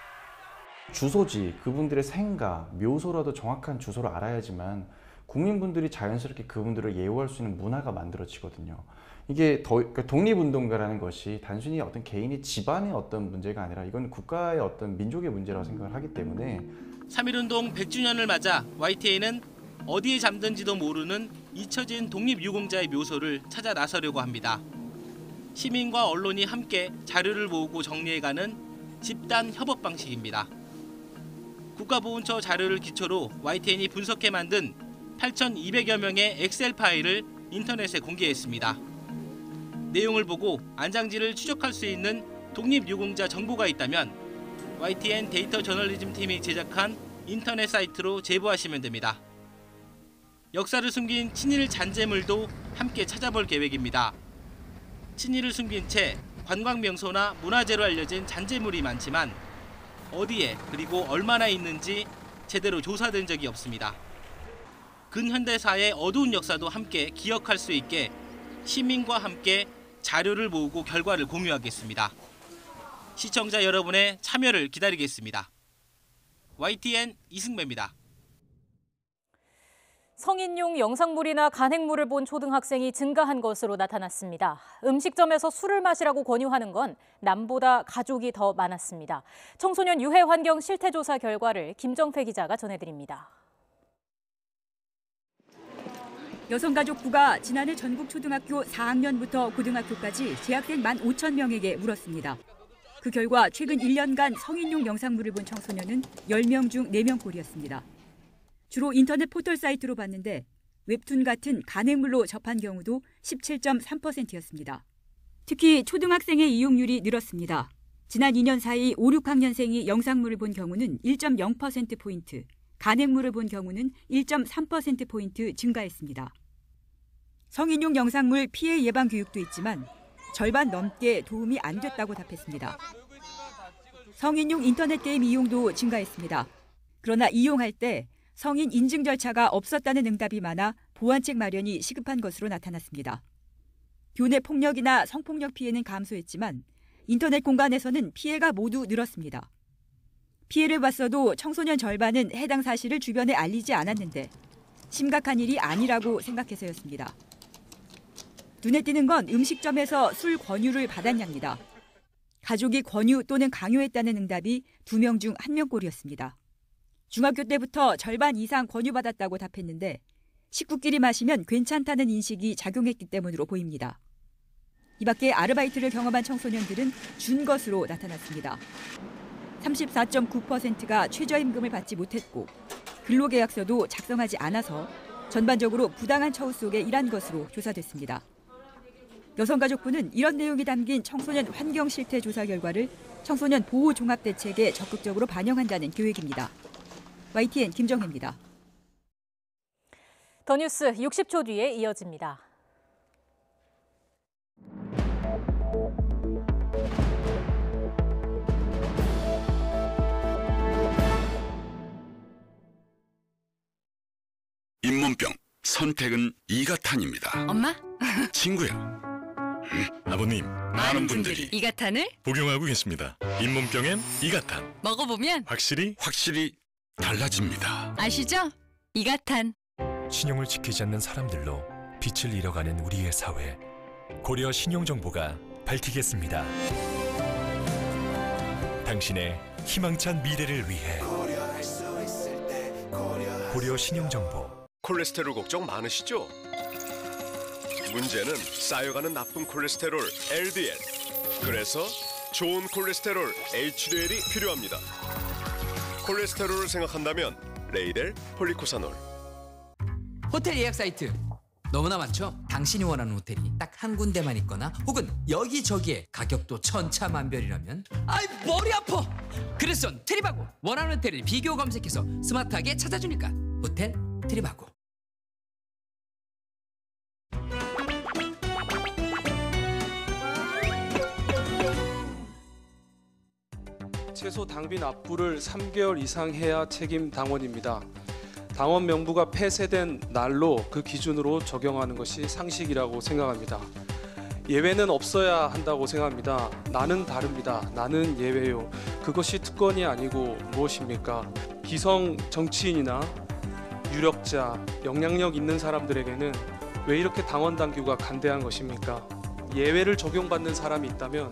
주소지, 그분들의 생가, 묘소라도 정확한 주소를 알아야지만 국민분들이 자연스럽게 그분들을 예우할 수 있는 문화가 만들어지거든요. 이게 독립운동가라는 것이 단순히 어떤 개인의 집안의 어떤 문제가 아니라 이건 국가의 어떤 민족의 문제라고 생각을 하기 때문에 3.1운동 100주년을 맞아 YTN은 어디에 잠든지도 모르는 잊혀진 독립유공자의 묘소를 찾아 나서려고 합니다. 시민과 언론이 함께 자료를 모으고 정리해가는 집단 협업 방식입니다. 국가보훈처 자료를 기초로 YTN이 분석해 만든 8,200여 명의 엑셀 파일을 인터넷에 공개했습니다. 내용을 보고 안장지를 추적할 수 있는 독립유공자 정보가 있다면 YTN 데이터 저널리즘 팀이 제작한 인터넷 사이트로 제보하시면 됩니다. 역사를 숨긴 친일 잔재물도 함께 찾아볼 계획입니다. 친일을 숨긴 채 관광명소나 문화재로 알려진 잔재물이 많지만 어디에 그리고 얼마나 있는지 제대로 조사된 적이 없습니다. 근현대사의 어두운 역사도 함께 기억할 수 있게 시민과 함께 자료를 모으고 결과를 공유하겠습니다. 시청자 여러분의 참여를 기다리겠습니다. YTN 이승배입니다. 성인용 영상물이나 간행물을 본 초등학생이 증가한 것으로 나타났습니다. 음식점에서 술을 마시라고 권유하는 건 남보다 가족이 더 많았습니다. 청소년 유해 환경 실태조사 결과를 김정태 기자가 전해드립니다. 여성가족부가 지난해 전국 초등학교 4학년부터 고등학교까지 재학생 15,000명에게 물었습니다. 그 결과 최근 1년간 성인용 영상물을 본 청소년은 10명 중 4명꼴이었습니다. 주로 인터넷 포털 사이트로 봤는데 웹툰 같은 간행물로 접한 경우도 17.3%였습니다. 특히 초등학생의 이용률이 늘었습니다. 지난 2년 사이 5, 6학년생이 영상물을 본 경우는 1.0%포인트, 간행물을 본 경우는 1.3%포인트 증가했습니다. 성인용 영상물 피해 예방 교육도 있지만 절반 넘게 도움이 안 됐다고 답했습니다. 성인용 인터넷 게임 이용도 증가했습니다. 그러나 이용할 때 성인 인증 절차가 없었다는 응답이 많아 보완책 마련이 시급한 것으로 나타났습니다. 교내 폭력이나 성폭력 피해는 감소했지만 인터넷 공간에서는 피해가 모두 늘었습니다. 피해를 봤어도 청소년 절반은 해당 사실을 주변에 알리지 않았는데 심각한 일이 아니라고 생각해서였습니다. 눈에 띄는 건 음식점에서 술 권유를 받았냐입니다. 가족이 권유 또는 강요했다는 응답이 2명 중 1명꼴이었습니다. 중학교 때부터 절반 이상 권유받았다고 답했는데 식구끼리 마시면 괜찮다는 인식이 작용했기 때문으로 보입니다. 이 밖에 아르바이트를 경험한 청소년들은 준 것으로 나타났습니다. 34.9%가 최저임금을 받지 못했고 근로계약서도 작성하지 않아서 전반적으로 부당한 처우 속에 일한 것으로 조사됐습니다. 여성가족부는 이런 내용이 담긴 청소년 환경 실태 조사 결과를 청소년 보호 종합대책에 적극적으로 반영한다는 계획입니다. YTN 김정혜입니다. 더 뉴스 60초 뒤에 이어집니다. 잇몸병 선택은 이가탄입니다. 엄마? 친구야. 아버님, 많은 분들이 이가탄을 복용하고 계십니다. 잇몸병엔 이가탄. 먹어보면 확실히 달라집니다. 아시죠? 이가탄. 신용을 지키지 않는 사람들로 빛을 잃어가는 우리의 사회. 고려 신용정보가 밝히겠습니다. 당신의 희망찬 미래를 위해 고려 신용정보. 콜레스테롤 걱정 많으시죠? 문제는 쌓여가는 나쁜 콜레스테롤 LDL. 그래서 좋은 콜레스테롤 HDL이 필요합니다. 콜레스테롤을 생각한다면 레이델 폴리코사놀. 호텔 예약 사이트 너무나 많죠? 당신이 원하는 호텔이 딱 한 군데만 있거나 혹은 여기저기에 가격도 천차만별이라면 아이 머리 아파! 그래서 트립하고 원하는 호텔을 비교 검색해서 스마트하게 찾아주니까 호텔 트립하고. 최소 당비 납부를 3개월 이상 해야 책임 당원입니다. 당원 명부가 폐쇄된 날로 그 기준으로 적용하는 것이 상식이라고 생각합니다. 예외는 없어야 한다고 생각합니다. 나는 다릅니다. 나는 예외요. 그것이 특권이 아니고 무엇입니까? 기성 정치인이나 유력자, 영향력 있는 사람들에게는 왜 이렇게 당원 당규가 간대한 것입니까? 예외를 적용받는 사람이 있다면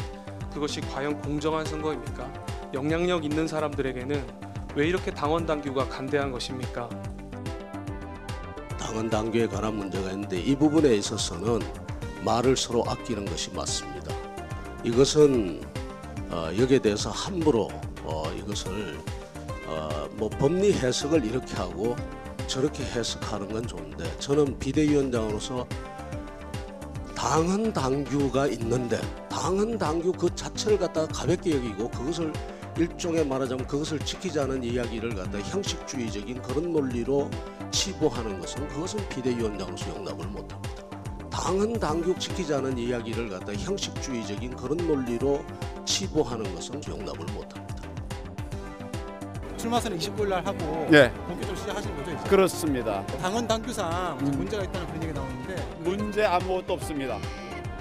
그것이 과연 공정한 선거입니까? 영향력 있는 사람들에게는 왜 이렇게 당원 당규가 간대한 것입니까? 당원 당규에 관한 문제가 있는데 이 부분에 있어서는 말을 서로 아끼는 것이 맞습니다. 이것은 여기에 대해서 함부로 이것을 뭐 법리 해석을 이렇게 하고 저렇게 해석하는 건 좋은데 저는 비대위원장으로서 당헌 당규가 있는데 당헌 당규 그 자체를 갖다가 가볍게 여기고 그것을 일종의 말하자면 그것을 지키지 않은 이야기를 갖다 형식주의적인 그런 논리로 치부하는 것은 그것은 비대위원장으로서 용납을 못합니다. 당헌 당규 지키지 않은 이야기를 갖다 형식주의적인 그런 논리로 치부하는 것은 용납을 못합니다. 출마선을 29일 날 하고 네. 본격적으로 시작하신 거죠? 이제? 그렇습니다. 당헌 당규상 문제가 있다는 그런 얘기 나오는데 문제 아무것도 없습니다.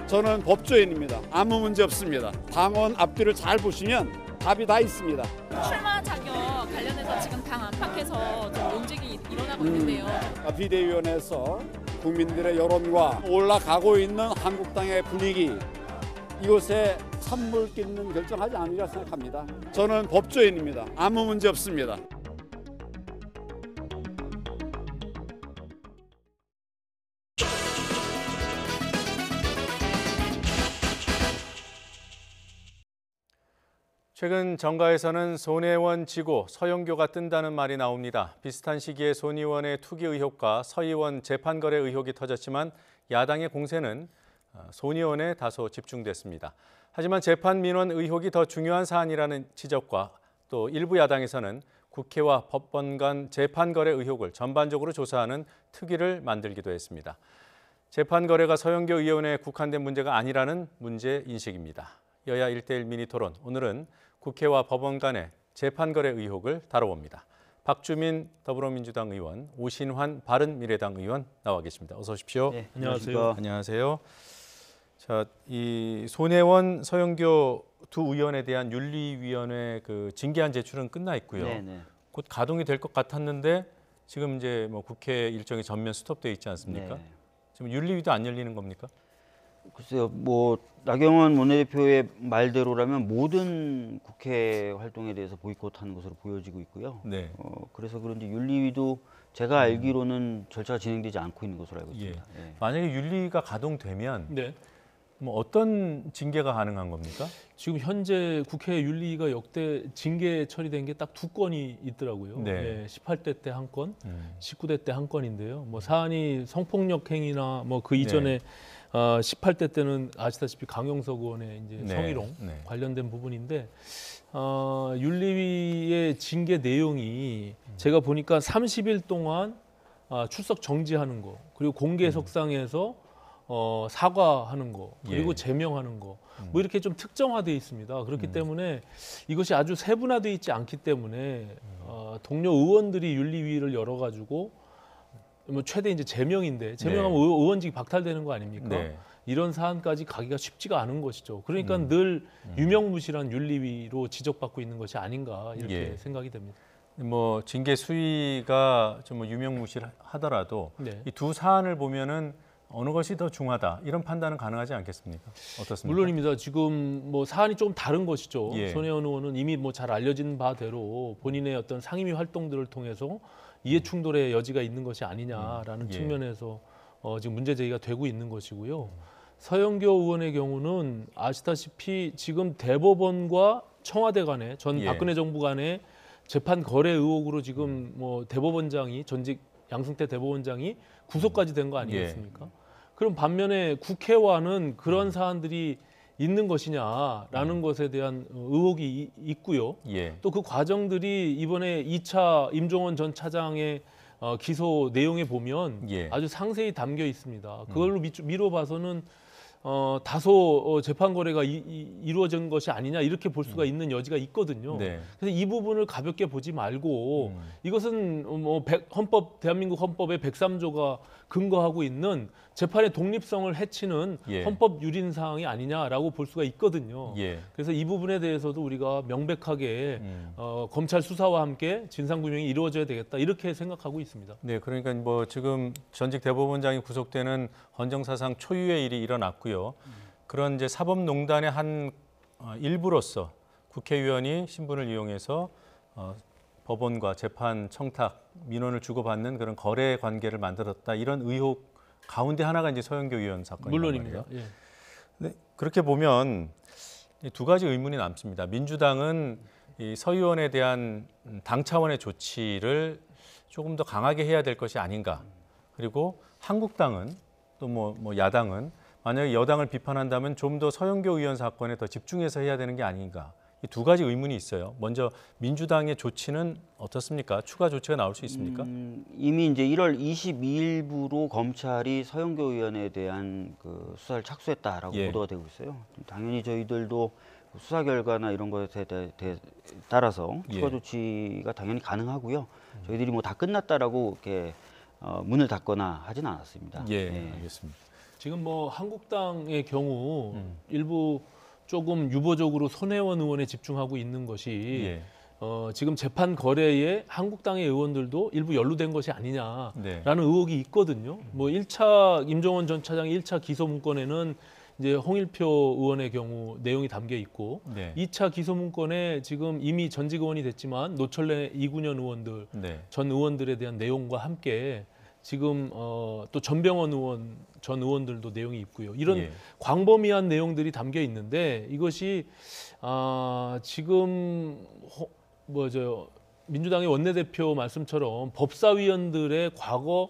저는 법조인입니다. 아무 문제 없습니다. 당원 앞뒤를 잘 보시면 답이 다 있습니다. 출마 자격 관련해서 지금 당 안팎에서 좀 논쟁이 일어나고 있는데요. 비대위원회에서 국민들의 여론과 올라가고 있는 한국당의 분위기 이것에 찬물 끼는 결정하지 않으리라 생각합니다. 저는 법조인입니다. 아무 문제 없습니다. 최근 정가에서는 손혜원 지고 서영교가 뜬다는 말이 나옵니다. 비슷한 시기에 손 의원의 투기 의혹과 서 의원 재판 거래 의혹이 터졌지만 야당의 공세는 손 의원에 다소 집중됐습니다. 하지만 재판 민원 의혹이 더 중요한 사안이라는 지적과 또 일부 야당에서는 국회와 법원 간 재판 거래 의혹을 전반적으로 조사하는 특위를 만들기도 했습니다. 재판 거래가 서영교 의원에 국한된 문제가 아니라는 문제 인식입니다. 여야 1대1 미니 토론, 오늘은 국회와 법원 간의 재판 거래 의혹을 다뤄봅니다. 박주민 더불어민주당 의원, 오신환 바른미래당 의원 나와 계십니다. 어서 오십시오. 네, 안녕하세요. 안녕하세요. 자, 이 손혜원, 서영교 두 의원에 대한 윤리위원회 그 징계안 제출은 끝나 있고요. 네네. 곧 가동이 될 것 같았는데 지금 이제 뭐 국회 일정이 전면 스톱돼 있지 않습니까? 네. 지금 윤리위도 안 열리는 겁니까? 글쎄요, 뭐 나경원 원내대표의 말대로라면 모든 국회 활동에 대해서 보이콧하는 것으로 보여지고 있고요. 네. 그래서 그런지 윤리위도 제가 알기로는 절차가 진행되지 않고 있는 것으로 알고 있습니다. 예. 만약에 윤리위가 가동되면 네. 뭐 어떤 징계가 가능한 겁니까? 지금 현재 국회 윤리위가 역대 징계 처리된 게 딱 2건이 있더라고요. 네. 18대 때 한 건, 19대 때 한 건인데요. 뭐 사안이 성폭력 행위나 뭐 그 이전에 18대 때는 아시다시피 강용석 의원의 이제 성희롱 관련된 부분인데 윤리위의 징계 내용이 제가 보니까 30일 동안 출석 정지하는 거, 그리고 공개석상에서 사과하는 거, 그리고 제명하는 거, 뭐 이렇게 좀 특정화되어 있습니다. 그렇기 때문에 이것이 아주 세분화되어 있지 않기 때문에 동료 의원들이 윤리위를 열어가지고 뭐 최대 이제 제명인데 제명하면 의원직이 박탈되는 거 아닙니까? 네. 이런 사안까지 가기가 쉽지가 않은 것이죠. 그러니까 늘 유명무실한 윤리위로 지적받고 있는 것이 아닌가 이렇게 생각이 됩니다. 뭐 징계 수위가 좀 뭐 유명무실하더라도 이 두 사안을 보면은 어느 것이 더 중하다 이런 판단은 가능하지 않겠습니까? 어떻습니까? 물론입니다. 지금 뭐 사안이 조금 다른 것이죠. 예. 손혜원 의원은 이미 뭐 잘 알려진 바대로 본인의 어떤 상임위 활동들을 통해서 이해 충돌의 여지가 있는 것이 아니냐라는 측면에서 지금 문제 제기가 되고 있는 것이고요. 서영교 의원의 경우는 아시다시피 지금 대법원과 청와대 간에 전 박근혜 정부 간의 재판 거래 의혹으로 지금 뭐 대법원장이 전직 양승태 대법원장이 구속까지 된 거 아니겠습니까? 그럼 반면에 국회와는 그런 사안들이 있는 것이냐라는 것에 대한 의혹이 있고요. 또 그 과정들이 이번에 2차 임종원 전 차장의 기소 내용에 보면 아주 상세히 담겨 있습니다. 그걸로 미뤄 봐서는 다소 재판 거래가 이루어진 것이 아니냐 이렇게 볼 수가 있는 여지가 있거든요. 그래서 이 부분을 가볍게 보지 말고 이것은 뭐 대한민국 헌법의 103조가 근거하고 있는 재판의 독립성을 해치는 헌법 유린 사항이 아니냐라고 볼 수가 있거든요. 그래서 이 부분에 대해서도 우리가 명백하게 검찰 수사와 함께 진상 규명이 이루어져야 되겠다 이렇게 생각하고 있습니다. 네, 그러니까 뭐 지금 전직 대법원장이 구속되는 헌정사상 초유의 일이 일어났고요. 그런 이제 사법농단의 한 일부로서 국회의원이 신분을 이용해서 법원과 재판 청탁 민원을 주고받는 그런 거래 관계를 만들었다 이런 의혹 가운데 하나가 이제 서영교 의원 사건입니다. 물론입니다. 네, 그렇게 보면 두 가지 의문이 남습니다. 민주당은 이 서 의원에 대한 당 차원의 조치를 조금 더 강하게 해야 될 것이 아닌가. 그리고 한국당은 또 뭐 야당은 만약에 여당을 비판한다면 좀 더 서영교 의원 사건에 더 집중해서 해야 되는 게 아닌가. 이 두 가지 의문이 있어요. 먼저 민주당의 조치는 어떻습니까? 추가 조치가 나올 수 있습니까? 이미 이제 1월 22일부로 검찰이 서영교 의원에 대한 그 수사를 착수했다라고 보도가 되고 있어요. 당연히 저희들도 수사 결과나 이런 것에 따라서 추가 조치가 당연히 가능하고요. 저희들이 뭐 다 끝났다라고 이렇게 문을 닫거나 하진 않았습니다. 알겠습니다. 지금 뭐 한국당의 경우 일부 조금 유보적으로 손혜원 의원에 집중하고 있는 것이 지금 재판 거래에 한국당의 의원들도 일부 연루된 것이 아니냐라는 의혹이 있거든요. 뭐 1차 임종원 전 차장 1차 기소 문건에는 이제 홍일표 의원의 경우 내용이 담겨 있고 2차 기소 문건에 지금 이미 전직 의원이 됐지만 노철래 이군현 의원들 전 의원들에 대한 내용과 함께 지금 또 전병헌 의원 전 의원들도 내용이 있고요. 이런 예. 광범위한 내용들이 담겨 있는데 이것이 지금 민주당의 원내대표 말씀처럼 법사위원들의 과거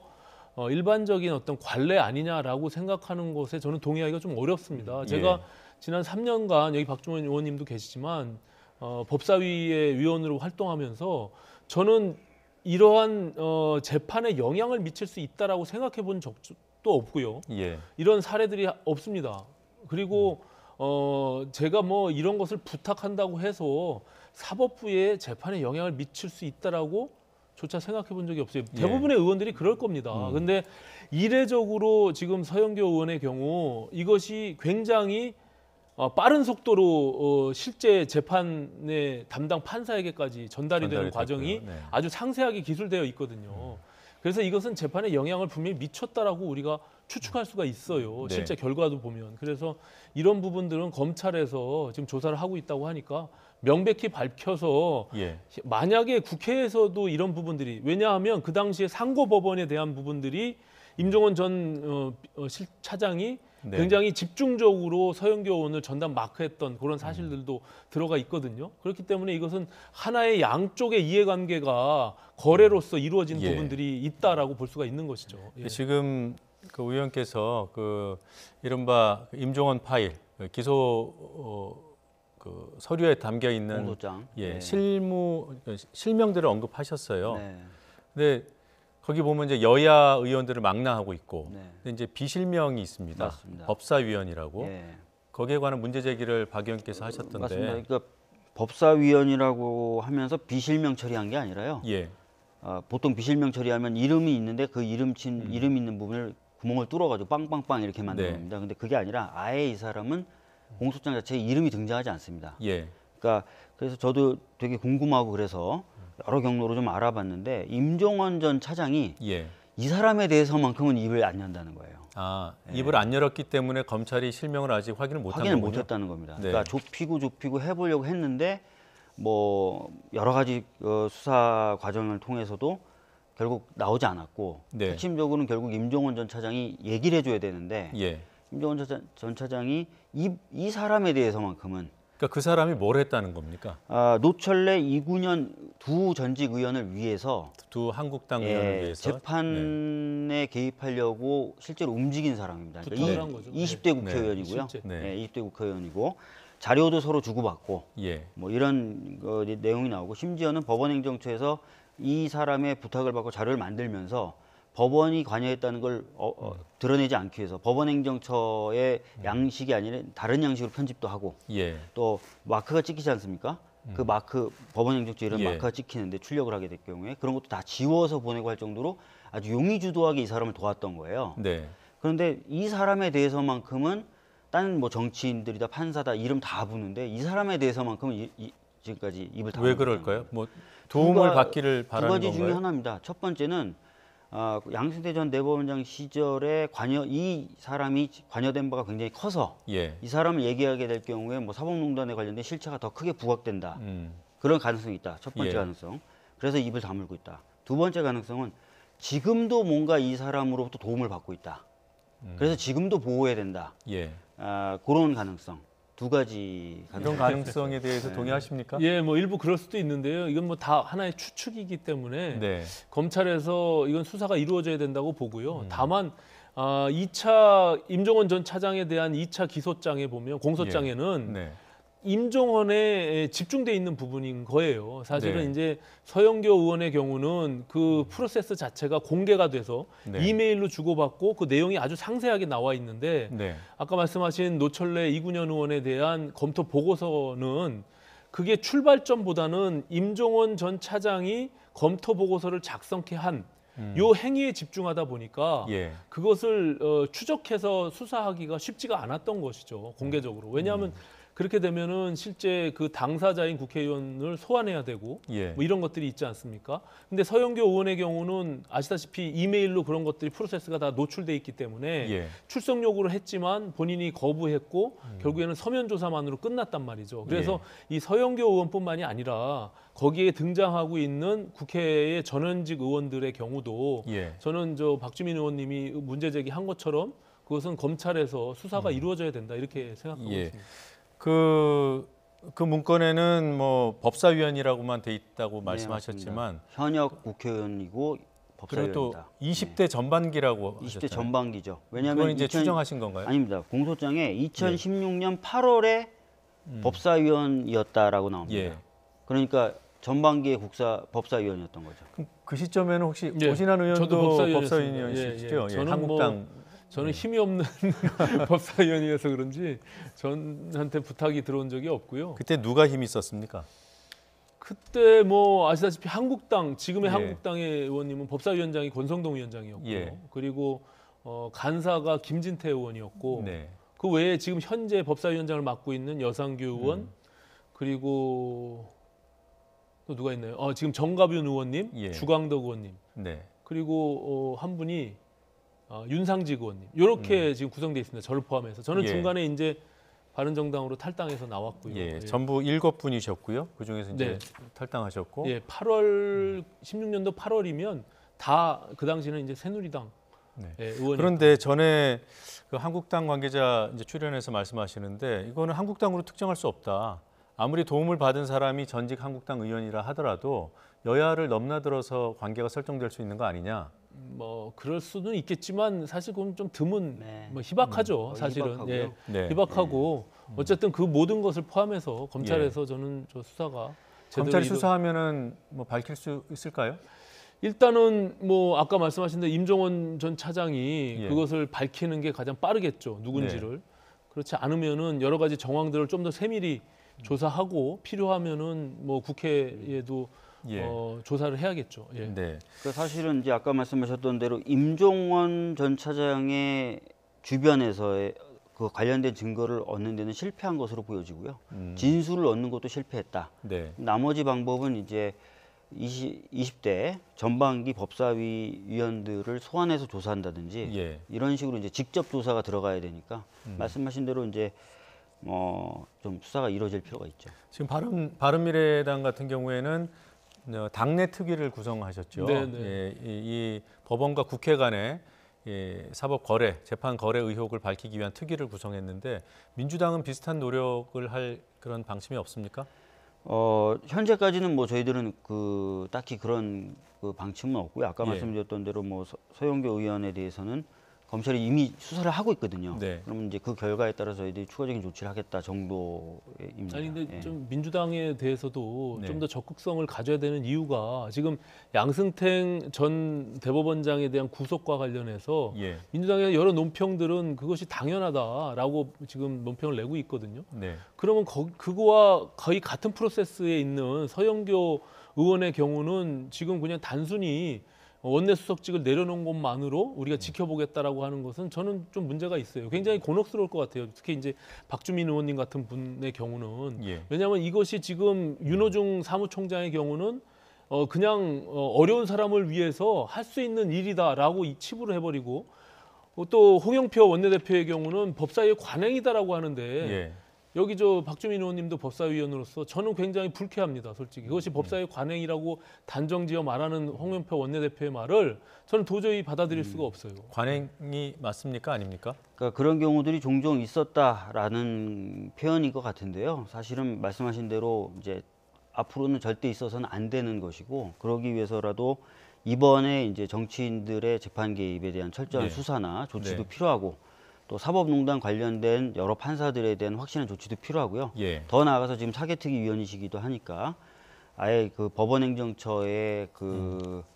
일반적인 어떤 관례 아니냐라고 생각하는 것에 저는 동의하기가 좀 어렵습니다. 제가 지난 3년간 여기 박주원 의원님도 계시지만 법사위의 위원으로 활동하면서 저는 이러한 재판에 영향을 미칠 수 있다라고 생각해 본 적도 없고요. 예. 이런 사례들이 없습니다. 그리고 제가 뭐 이런 것을 부탁한다고 해서 사법부의 재판에 영향을 미칠 수 있다라고 조차 생각해 본 적이 없어요. 대부분의 의원들이 그럴 겁니다. 근데 이례적으로 지금 서영교 의원의 경우 이것이 굉장히 빠른 속도로 실제 재판의 담당 판사에게까지 전달이 되는 과정이 아주 상세하게 기술되어 있거든요. 그래서 이것은 재판에 영향을 분명히 미쳤다라고 우리가 추측할 수가 있어요. 네. 실제 결과도 보면. 그래서 이런 부분들은 검찰에서 지금 조사를 하고 있다고 하니까 명백히 밝혀서 만약에 국회에서도 이런 부분들이, 왜냐하면 그 당시에 상고법원에 대한 부분들이 임종원 전 차장이 굉장히 집중적으로 서영교 의원을 전담 마크했던 그런 사실들도 들어가 있거든요. 그렇기 때문에 이것은 하나의 양쪽의 이해관계가 거래로서 이루어진 부분들이 있다라고 볼 수가 있는 것이죠. 지금 그 의원께서 그 이른바 임종원 파일 기소 그 서류에 담겨 있는 공소장. 실명들을 언급하셨어요. 근데 거기 보면 이제 여야 의원들을 망라하고 있고, 근데 이제 비실명이 있습니다. 맞습니다. 법사위원이라고. 거기에 관한 문제 제기를 박 의원께서 하셨던데. 맞습니다. 그러니까 법사위원이라고 하면서 비실명 처리한 게 아니라요. 보통 비실명 처리하면 이름이 있는데 그 이름 있는 부분을 구멍을 뚫어가지고 빵빵빵 이렇게 만드는 겁니다. 근데 그게 아니라 아예 이 사람은 공소장 자체에 이름이 등장하지 않습니다. 그러니까 그래서 저도 되게 궁금하고 그래서 여러 경로로 좀 알아봤는데 임종원 전 차장이 이 사람에 대해서만큼은 입을 안 연다는 거예요. 입을 안 열었기 때문에 검찰이 실명을 아직 확인을 못했다는 겁니다. 그러니까 좁히고 해보려고 했는데 뭐 여러 가지 수사 과정을 통해서도 결국 나오지 않았고 핵심적으로는 결국 임종원 전 차장이 얘기를 해줘야 되는데 임종원 전 차장이 이 사람에 대해서만큼은 그러니까 그 사람이 뭘 했다는 겁니까? 노철래 이군현 두 전직 의원을 위해서 두 한국당 의원을 위해서 재판에 개입하려고 실제로 움직인 사람입니다. 그러니까 20대 국회의원이고요. 20대 국회의원이고 자료도 서로 주고받고 뭐 이런 내용이 나오고 심지어는 법원행정처에서 이 사람의 부탁을 받고 자료를 만들면서 법원이 관여했다는 걸 드러내지 않기 위해서 법원행정처의 양식이 아니라 다른 양식으로 편집도 하고 또 마크가 찍히지 않습니까? 그 마크 법원행정처 이런 마크가 찍히는데 출력을 하게 될 경우에 그런 것도 다 지워서 보내고 할 정도로 아주 용의주도하게 이 사람을 도왔던 거예요. 그런데 이 사람에 대해서만큼은 딴 뭐 정치인들이다 판사다 이름 다 부는데 이 사람에 대해서만큼은 지금까지 입을 다. 왜 그럴까요? 뭐 도움을 받기를 바라는 건가요? 두 가지 중에 하나입니다. 첫 번째는 양승태 전 대법원장 시절에 이 사람이 관여된 바가 굉장히 커서 이 사람을 얘기하게 될 경우에 뭐 사법농단에 관련된 실체가 더 크게 부각된다. 그런 가능성이 있다. 첫 번째 가능성. 그래서 입을 다물고 있다. 두 번째 가능성은 지금도 뭔가 이 사람으로부터 도움을 받고 있다. 그래서 지금도 보호해야 된다. 그런 가능성. 두 가지 이런 가능성에 대해서 동의하십니까? 뭐 일부 그럴 수도 있는데요. 이건 뭐 다 하나의 추측이기 때문에 검찰에서 이건 수사가 이루어져야 된다고 보고요. 다만 2차 임종원 전 차장에 대한 2차 기소장에 보면 공소장에는 임종원에 집중돼 있는 부분인 거예요. 사실은 이제 서영교 의원의 경우는 그 프로세스 자체가 공개가 돼서 이메일로 주고받고 그 내용이 아주 상세하게 나와 있는데 아까 말씀하신 노철래 이군현 의원에 대한 검토 보고서는 그게 출발점보다는 임종원 전 차장이 검토 보고서를 작성케 한 요 행위에 집중하다 보니까 그것을 추적해서 수사하기가 쉽지가 않았던 것이죠. 공개적으로. 왜냐하면 그렇게 되면은 실제 그 당사자인 국회의원을 소환해야 되고 예. 뭐 이런 것들이 있지 않습니까? 근데 서영교 의원의 경우는 아시다시피 이메일로 그런 것들이 프로세스가 다 노출돼 있기 때문에 예. 출석 요구를 했지만 본인이 거부했고 결국에는 서면 조사만으로 끝났단 말이죠. 그래서 이 서영교 의원뿐만이 아니라 거기에 등장하고 있는 국회의 전현직 의원들의 경우도 예. 저는 저 박주민 의원님이 문제 제기한 것처럼 그것은 검찰에서 수사가 이루어져야 된다 이렇게 생각하고 예. 있습니다. 그 문건에는 뭐 법사위원이라고만 돼 있다고 말씀하셨지만 네, 현역 국회의원이고 그리고 또 법사위원이다. 20대 전반기라고 20대 하셨잖아요. 전반기죠. 왜냐하면 그건 이제 추정하신 건가요? 아닙니다. 공소장에 2016년 8월에 법사위원이었다라고 나옵니다. 예. 그러니까 전반기의 법사위원이었던 거죠. 그럼 그 시점에는 혹시 예, 오신환 의원도 저도 법사위원이시죠? 예, 저는 한국당. 저는 힘이 없는 법사위원이어서 그런지 저한테 부탁이 들어온 적이 없고요. 그때 누가 힘이 있었습니까? 그때 뭐 아시다시피 한국당 지금의 예. 한국당의 의원님은 법사위원장이 권성동 위원장이었고요. 예. 그리고 간사가 김진태 의원이었고 네. 그 외에 지금 현재 법사위원장을 맡고 있는 여상규 의원 그리고 또 누가 있나요? 지금 정가윤 의원님, 예. 주광덕 의원님 네. 그리고 한 분이 윤상직 의원님 이렇게 지금 구성되어 있습니다. 저를 포함해서 저는 예. 중간에 이제 바른정당으로 탈당해서 나왔고요. 예. 예. 전부 7분이셨고요. 그 중에서 이제 네. 탈당하셨고. 예, 8월 16년도 8월이면 다 그 당시는 이제 새누리당 네. 의원이. 그런데 전에 그 한국당 관계자 이제 출연해서 말씀하시는데 이거는 한국당으로 특정할 수 없다. 아무리 도움을 받은 사람이 전직 한국당 의원이라 하더라도 여야를 넘나들어서 관계가 설정될 수 있는 거 아니냐? 뭐 그럴 수는 있겠지만 사실 그건 좀 드문, 네. 뭐 희박하죠. 사실은 희박하고요. 예, 네. 희박하고 어쨌든 그 모든 것을 포함해서 검찰에서 저는 저 수사가 제대로 검찰이 수사하면은 뭐 밝힐 수 있을까요? 일단은 뭐 아까 말씀하신 대로 임종원 전 차장이 예. 그것을 밝히는 게 가장 빠르겠죠. 누군지를. 그렇지 않으면은 여러 가지 정황들을 좀 더 세밀히 조사하고 필요하면은 뭐 국회에도 예. 조사를 해야겠죠. 예. 네. 그 사실은 이제 아까 말씀하셨던 대로 임종원 전 차장의 주변에서의 그 관련된 증거를 얻는 데는 실패한 것으로 보여지고요. 진술을 얻는 것도 실패했다. 네. 나머지 방법은 이제 20대 전반기 법사위 위원들을 소환해서 조사한다든지 예. 이런 식으로 이제 직접 조사가 들어가야 되니까 말씀하신 대로 이제 좀 수사가 이루어질 필요가 있죠. 지금 바른미래당 같은 경우에는 당내 특위를 구성하셨죠. 네네. 예, 이 법원과 국회 간의 사법 거래, 재판 거래 의혹을 밝히기 위한 특위를 구성했는데 민주당은 비슷한 노력을 할 그런 방침이 없습니까? 현재까지는 뭐 저희들은 딱히 그런 방침은 없고요. 아까 예. 말씀드렸던 대로 뭐 서영교 의원에 대해서는 검찰이 이미 수사를 하고 있거든요. 네. 그러면 이제 그 결과에 따라 저희들이 추가적인 조치를 하겠다 정도입니다. 아니 근데 예. 좀 민주당에 대해서도 네. 좀 더 적극성을 가져야 되는 이유가 지금 양승태 전 대법원장에 대한 구속과 관련해서 예. 민주당의 여러 논평들은 그것이 당연하다라고 지금 논평을 내고 있거든요. 네. 그러면 그거와 거의 같은 프로세스에 있는 서영교 의원의 경우는 지금 그냥 단순히 원내수석직을 내려놓은 것만으로 우리가 지켜보겠다라고 하는 것은 저는 좀 문제가 있어요. 굉장히 곤혹스러울 것 같아요. 특히 이제 박주민 의원님 같은 분의 경우는 예. 왜냐하면 이것이 지금 윤호중 사무총장의 경우는 그냥 어려운 사람을 위해서 할 수 있는 일이다라고 치부를 해버리고 또 홍영표 원내대표의 경우는 법사위의 관행이다라고 하는데 예. 여기 저 박주민 의원님도 법사위원으로서 저는 굉장히 불쾌합니다. 솔직히 그것이 법사위 관행이라고 단정지어 말하는 홍영표 원내대표의 말을 저는 도저히 받아들일 수가 없어요. 관행이 맞습니까, 아닙니까? 그러니까 그런 경우들이 종종 있었다라는 표현인 것 같은데요. 사실은 말씀하신 대로 이제 앞으로는 절대 있어서는 안 되는 것이고 그러기 위해서라도 이번에 이제 정치인들의 재판 개입에 대한 철저한 네. 수사나 조치도 네. 필요하고 또 사법농단 관련된 여러 판사들에 대한 확실한 조치도 필요하고요. 예. 더 나아가서 지금 사개특위 위원이시기도 하니까 아예 그 법원행정처의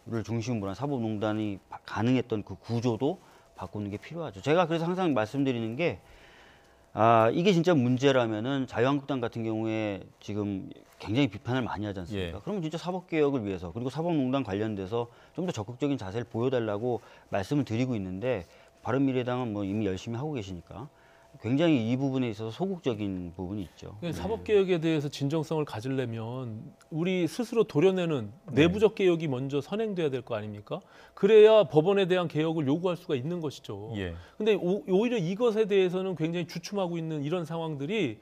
를 중심으로 한 사법농단이 가능했던 그 구조도 바꾸는 게 필요하죠. 제가 그래서 항상 말씀드리는 게 이게 진짜 문제라면은 자유한국당 같은 경우에 지금 굉장히 비판을 많이 하지 않습니까? 예. 그러면 진짜 사법개혁을 위해서 그리고 사법농단 관련돼서 좀 더 적극적인 자세를 보여달라고 말씀을 드리고 있는데 바른미래당은 뭐 이미 열심히 하고 계시니까 굉장히 이 부분에 있어서 소극적인 부분이 있죠. 사법개혁에 대해서 진정성을 가지려면 우리 스스로 도려내는 내부적 개혁이 먼저 선행돼야 될 거 아닙니까? 그래야 법원에 대한 개혁을 요구할 수가 있는 것이죠. 근데 오히려 이것에 대해서는 굉장히 주춤하고 있는 이런 상황들이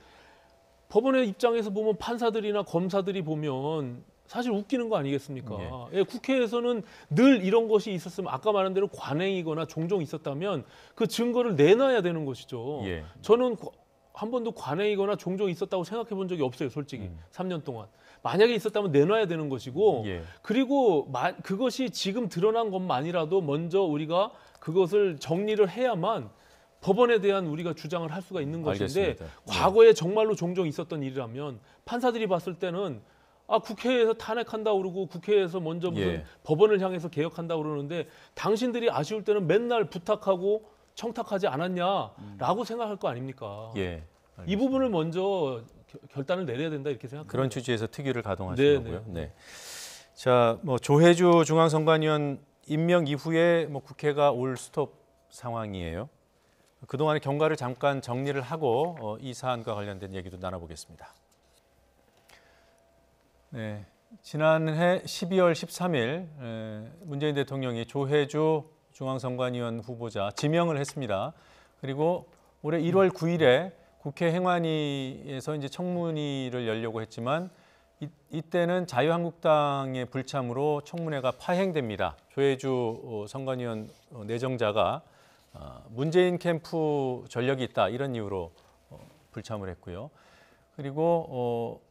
법원의 입장에서 보면 판사들이나 검사들이 보면 사실 웃기는 거 아니겠습니까? 국회에서는 늘 이런 것이 있었으면 아까 말한 대로 관행이거나 종종 있었다면 그 증거를 내놔야 되는 것이죠. 저는 한 번도 관행이거나 종종 있었다고 생각해 본 적이 없어요, 솔직히. 3년 동안. 만약에 있었다면 내놔야 되는 것이고 그리고 그것이 지금 드러난 것만이라도 먼저 우리가 그것을 정리를 해야만 법원에 대한 우리가 주장을 할 수가 있는 것인데 알겠습니다. 과거에 정말로 종종 있었던 일이라면 판사들이 봤을 때는 국회에서 탄핵한다 그러고 국회에서 먼저 무슨 법원을 향해서 개혁한다 그러는데 당신들이 아쉬울 때는 맨날 부탁하고 청탁하지 않았냐라고 생각할 거 아닙니까? 이 부분을 먼저 결단을 내려야 된다 이렇게 생각합니다. 그런 취지에서 특위를 가동하신 거고요. 네. 자, 뭐 조혜주 중앙선관위원 임명 이후에 뭐 국회가 올 스톱 상황이에요. 그동안의 경과를 잠깐 정리를 하고 이 사안과 관련된 얘기도 나눠보겠습니다. 네, 지난해 12월 13일 문재인 대통령이 조혜주 중앙선관위원 후보자 지명을 했습니다. 그리고 올해 1월 9일에 국회 행안위에서 이제 청문회를 열려고 했지만 이때는 자유한국당의 불참으로 청문회가 파행됩니다. 조혜주 선관위원 내정자가 문재인 캠프 전력이 있다 이런 이유로 불참을 했고요. 그리고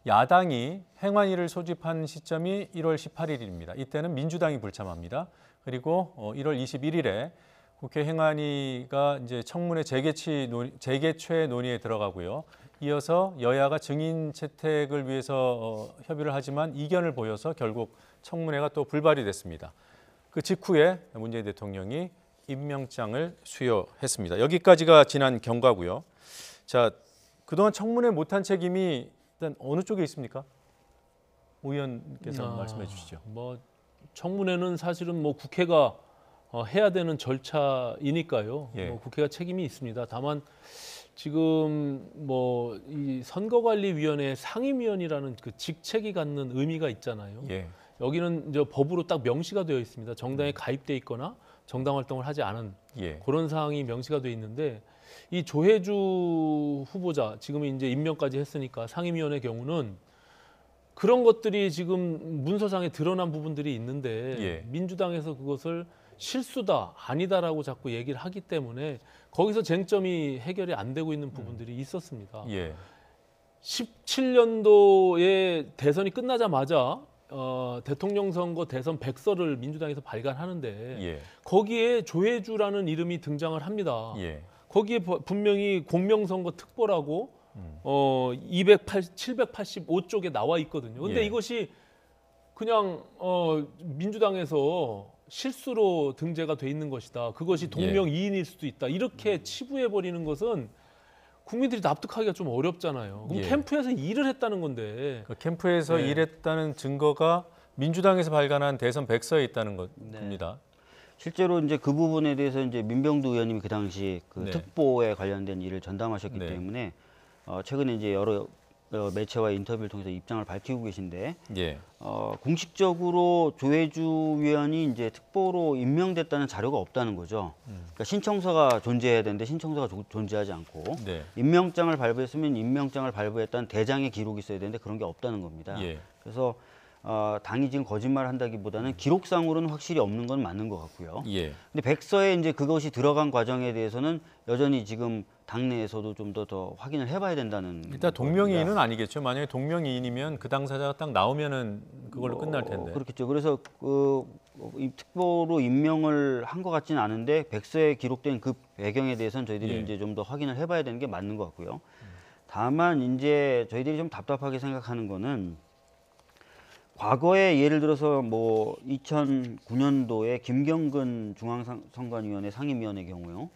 야당이 행안위를 소집한 시점이 1월 18일입니다. 이때는 민주당이 불참합니다. 그리고 1월 21일에 국회 행안위가 이제 청문회 재개최 논의에 들어가고요. 이어서 여야가 증인 채택을 위해서 협의를 하지만 이견을 보여서 결국 청문회가 또 불발이 됐습니다. 그 직후에 문재인 대통령이 임명장을 수여했습니다. 여기까지가 지난 경과고요. 자, 그동안 청문회 못한 책임이 일단 어느 쪽에 있습니까? 오 의원께서 말씀해 주시죠. 뭐 청문회는 사실은 뭐 국회가 해야 되는 절차이니까요. 뭐 국회가 책임이 있습니다. 다만 지금 뭐 이 선거관리위원회 상임위원이라는 그 직책이 갖는 의미가 있잖아요. 여기는 이제 법으로 딱 명시가 되어 있습니다. 정당에 가입돼 있거나 정당 활동을 하지 않은 그런 사항이 명시가 되어 있는데 이 조혜주 후보자 지금 이제 임명까지 했으니까 상임위원회 경우는 그런 것들이 지금 문서상에 드러난 부분들이 있는데 민주당에서 그것을 실수다 아니다라고 자꾸 얘기를 하기 때문에 거기서 쟁점이 해결이 안 되고 있는 부분들이 있었습니다. 17년도에 대선이 끝나자마자 대통령 선거 대선 백서를 민주당에서 발간하는데 거기에 조혜주라는 이름이 등장을 합니다. 거기에 분명히 공명선거 특보라고 785쪽에 나와 있거든요. 근데 이것이 그냥 민주당에서 실수로 등재가 돼 있는 것이다. 그것이 동명이인일 수도 있다. 이렇게 치부해버리는 것은 국민들이 납득하기가 좀 어렵잖아요. 그럼 캠프에서 일을 했다는 건데. 그 캠프에서 일했다는 증거가 민주당에서 발간한 대선 백서에 있다는 겁니다. 실제로 이제 그 부분에 대해서 이제 민병두 의원님이 그 당시 그 특보에 관련된 일을 전담하셨기 때문에 최근에 이제 여러 매체와 인터뷰를 통해서 입장을 밝히고 계신데 공식적으로 조혜주 위원이 이제 특보로 임명됐다는 자료가 없다는 거죠. 그러니까 신청서가 존재해야 되는데 신청서가 존재하지 않고 임명장을 발부했으면 임명장을 발부했다는 대장의 기록이 있어야 되는데 그런 게 없다는 겁니다. 그래서 당이 지금 거짓말 한다기보다는 기록상으로는 확실히 없는 건 맞는 것 같고요. 근데 백서에 이제 그것이 들어간 과정에 대해서는 여전히 지금 당내에서도 좀 더 확인을 해봐야 된다는. 일단 동명이인은 아니겠죠. 만약에 동명이인이면 그 당사자가 딱 나오면은 그걸로 끝날 텐데. 그렇겠죠. 그래서 이 특보로 임명을 한 것 같지는 않은데 백서에 기록된 그 배경에 대해서는 저희들이 이제 좀 더 확인을 해봐야 되는 게 맞는 것 같고요. 다만 이제 저희들이 좀 답답하게 생각하는 거는. 과거에 예를 들어서 뭐 2009년도에 김경근 중앙선관위원회 상임위원의 경우요.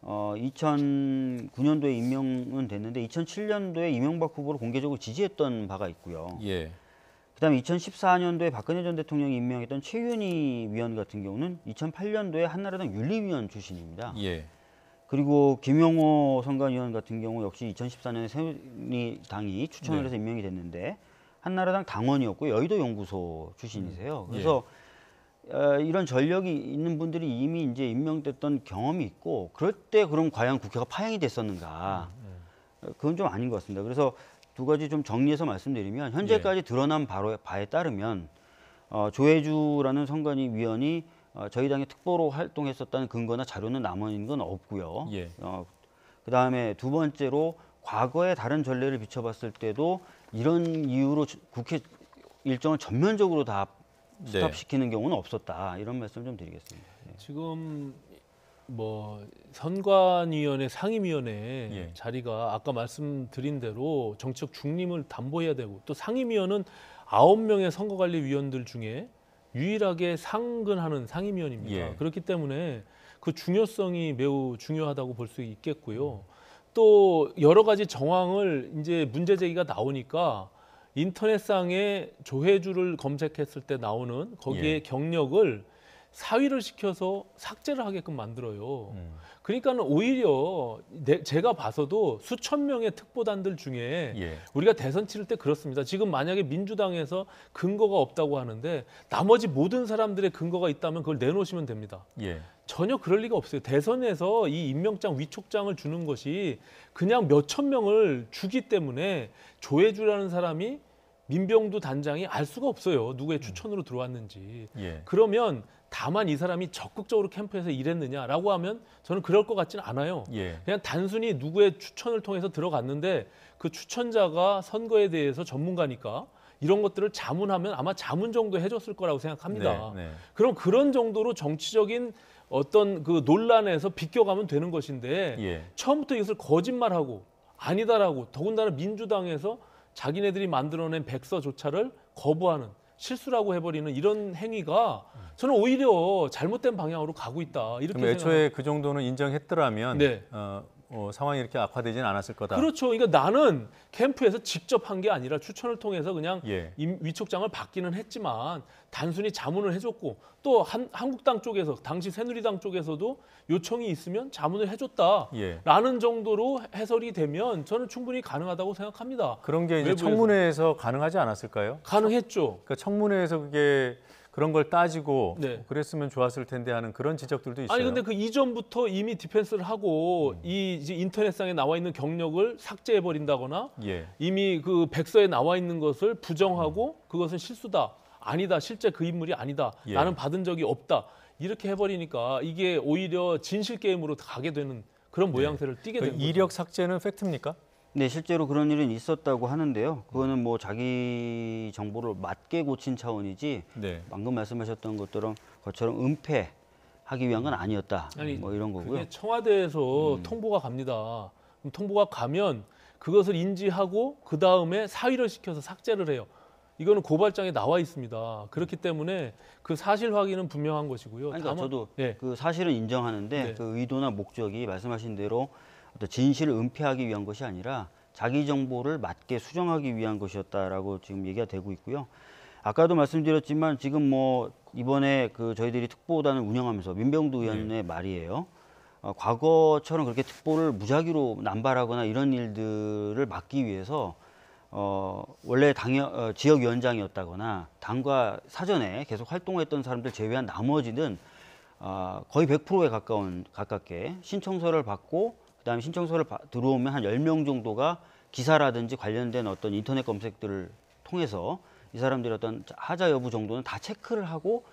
2009년도에 임명은 됐는데 2007년도에 이명박 후보를 공개적으로 지지했던 바가 있고요. 그다음에 2014년도에 박근혜 전 대통령이 임명했던 최윤희 위원 같은 경우는 2008년도에 한나라당 윤리위원 출신입니다. 그리고 김용호 선관위원 같은 경우 역시 2014년에 새누리당이 추천을 해서 임명이 됐는데 한나라당 당원이었고 여의도 연구소 출신이세요. 그래서 이런 전력이 있는 분들이 이미 이제 임명됐던 경험이 있고 그럴 때 그럼 과연 국회가 파행이 됐었는가? 그건 좀 아닌 것 같습니다. 그래서 두 가지 좀 정리해서 말씀드리면 현재까지 드러난 바에 따르면 조혜주라는 선관위 위원이 저희 당의 특보로 활동했었다는 근거나 자료는 남아 있는 건 없고요. 그다음에 두 번째로 과거의 다른 전례를 비춰봤을 때도 이런 이유로 국회 일정을 전면적으로 다 스탑시키는 경우는 없었다. 이런 말씀 좀 드리겠습니다. 지금 뭐 선관위원회 상임위원회 자리가 아까 말씀드린 대로 정치적 중립을 담보해야 되고 또 상임위원은 9명의 선거관리위원들 중에 유일하게 상근하는 상임위원입니다. 그렇기 때문에 그 중요성이 매우 중요하다고 볼 수 있겠고요. 또 여러 가지 정황을 이제 문제 제기가 나오니까 인터넷상에 조혜주를 검색했을 때 나오는 거기에 경력을 사위를 시켜서 삭제를 하게끔 만들어요. 그러니까는 오히려 제가 봐서도 수천 명의 특보단들 중에 우리가 대선 치를 때 그렇습니다. 지금 만약에 민주당에서 근거가 없다고 하는데 나머지 모든 사람들의 근거가 있다면 그걸 내놓으시면 됩니다. 전혀 그럴 리가 없어요. 대선에서 이 임명장 위촉장을 주는 것이 그냥 몇천 명을 주기 때문에 조혜주라는 사람이 민병두 단장이 알 수가 없어요. 누구의 추천으로 들어왔는지. 그러면 다만 이 사람이 적극적으로 캠프에서 일했느냐라고 하면 저는 그럴 것 같지는 않아요. 그냥 단순히 누구의 추천을 통해서 들어갔는데 그 추천자가 선거에 대해서 전문가니까 이런 것들을 자문하면 아마 자문 정도 해줬을 거라고 생각합니다. 그럼 그런 정도로 정치적인 어떤 그 논란에서 비껴가면 되는 것인데 처음부터 이것을 거짓말하고 아니다라고 더군다나 민주당에서 자기네들이 만들어낸 백서조차를 거부하는 실수라고 해버리는 이런 행위가 저는 오히려 잘못된 방향으로 가고 있다. 이렇게 그럼 애초에 그 정도는 인정했더라면 상황이 이렇게 악화되지는 않았을 거다. 그렇죠. 그러니까 나는 캠프에서 직접 한 게 아니라 추천을 통해서 그냥 위촉장을 받기는 했지만 단순히 자문을 해줬고 또 한국당 쪽에서 당시 새누리당 쪽에서도 요청이 있으면 자문을 해줬다라는 정도로 해설이 되면 저는 충분히 가능하다고 생각합니다. 그런 게 이제 청문회에서 가능하지 않았을까요? 가능했죠. 그러니까 청문회에서 그게 그런 걸 따지고 그랬으면 좋았을 텐데 하는 그런 지적들도 있어요. 아니 근데 그 이전부터 이미 디펜스를 하고 이 이제 인터넷상에 나와 있는 경력을 삭제해 버린다거나 이미 그 백서에 나와 있는 것을 부정하고 그것은 실수다. 아니다. 실제 그 인물이 아니다. 나는 받은 적이 없다. 이렇게 해버리니까 이게 오히려 진실 게임으로 가게 되는 그런 모양새를 띠게 되는 거죠. 이력 삭제는 팩트입니까? 네, 실제로 그런 일은 있었다고 하는데요. 그거는 뭐 자기 정보를 맞게 고친 차원이지 방금 말씀하셨던 것처럼 은폐하기 위한 건 아니었다. 뭐 이런 거고요. 그게 청와대에서 통보가 갑니다. 그럼 통보가 가면 그것을 인지하고 그 다음에 사의를 시켜서 삭제를 해요. 이거는 고발장에 나와 있습니다. 그렇기 때문에 그 사실 확인은 분명한 것이고요. 그러니까 저도 그 사실은 인정하는데 그 의도나 목적이 말씀하신 대로 어떤 진실을 은폐하기 위한 것이 아니라 자기 정보를 맞게 수정하기 위한 것이었다라고 지금 얘기가 되고 있고요. 아까도 말씀드렸지만 지금 뭐 이번에 그 저희들이 특보단을 운영하면서 민병두 의원의 말이에요. 과거처럼 그렇게 특보를 무작위로 남발하거나 이런 일들을 막기 위해서 원래 지역위원장이었다거나 당과 사전에 계속 활동했던 사람들 제외한 나머지는 거의 100%에 가깝게 신청서를 받고 그다음에 신청서를 들어오면 한 10명 정도가 기사라든지 관련된 어떤 인터넷 검색들을 통해서 이 사람들의 어떤 하자 여부 정도는 다 체크를 하고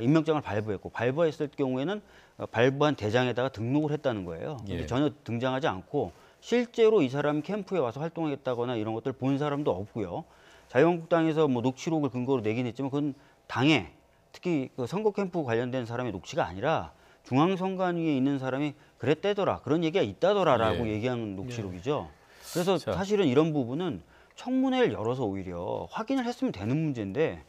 임명장을 발부했고 발부했을 경우에는 발부한 대장에다가 등록을 했다는 거예요. 근데 전혀 등장하지 않고 실제로 이 사람이 캠프에 와서 활동했다거나 이런 것들 본 사람도 없고요. 자유한국당에서 뭐 녹취록을 근거로 내긴 했지만 그건 당에 특히 그 선거 캠프 관련된 사람의 녹취가 아니라 중앙선관위에 있는 사람이 그랬대더라 그런 얘기가 있다더라라고 얘기한 녹취록이죠. 그래서 사실은 이런 부분은 청문회를 열어서 오히려 확인을 했으면 되는 문제인데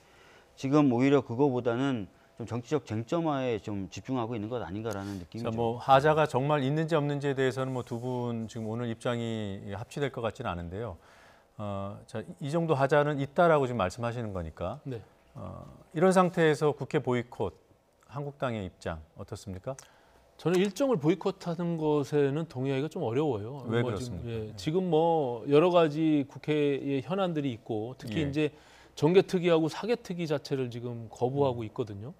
지금 오히려 그거보다는 좀 정치적 쟁점화에 좀 집중하고 있는 것 아닌가라는 느낌이죠. 뭐 하자가 정말 있는지 없는지에 대해서는 뭐 두 분 지금 오늘 입장이 합치될 것 같지는 않은데요. 이 정도 하자는 있다라고 지금 말씀하시는 거니까 이런 상태에서 국회 보이콧 한국당의 입장 어떻습니까? 저는 일정을 보이콧하는 것에는 동의하기가 좀 어려워요. 왜 그렇습니까? 지금 뭐 여러 가지 국회의 현안들이 있고 특히 이제 정개특위하고 사개특위 자체를 지금 거부하고 있거든요.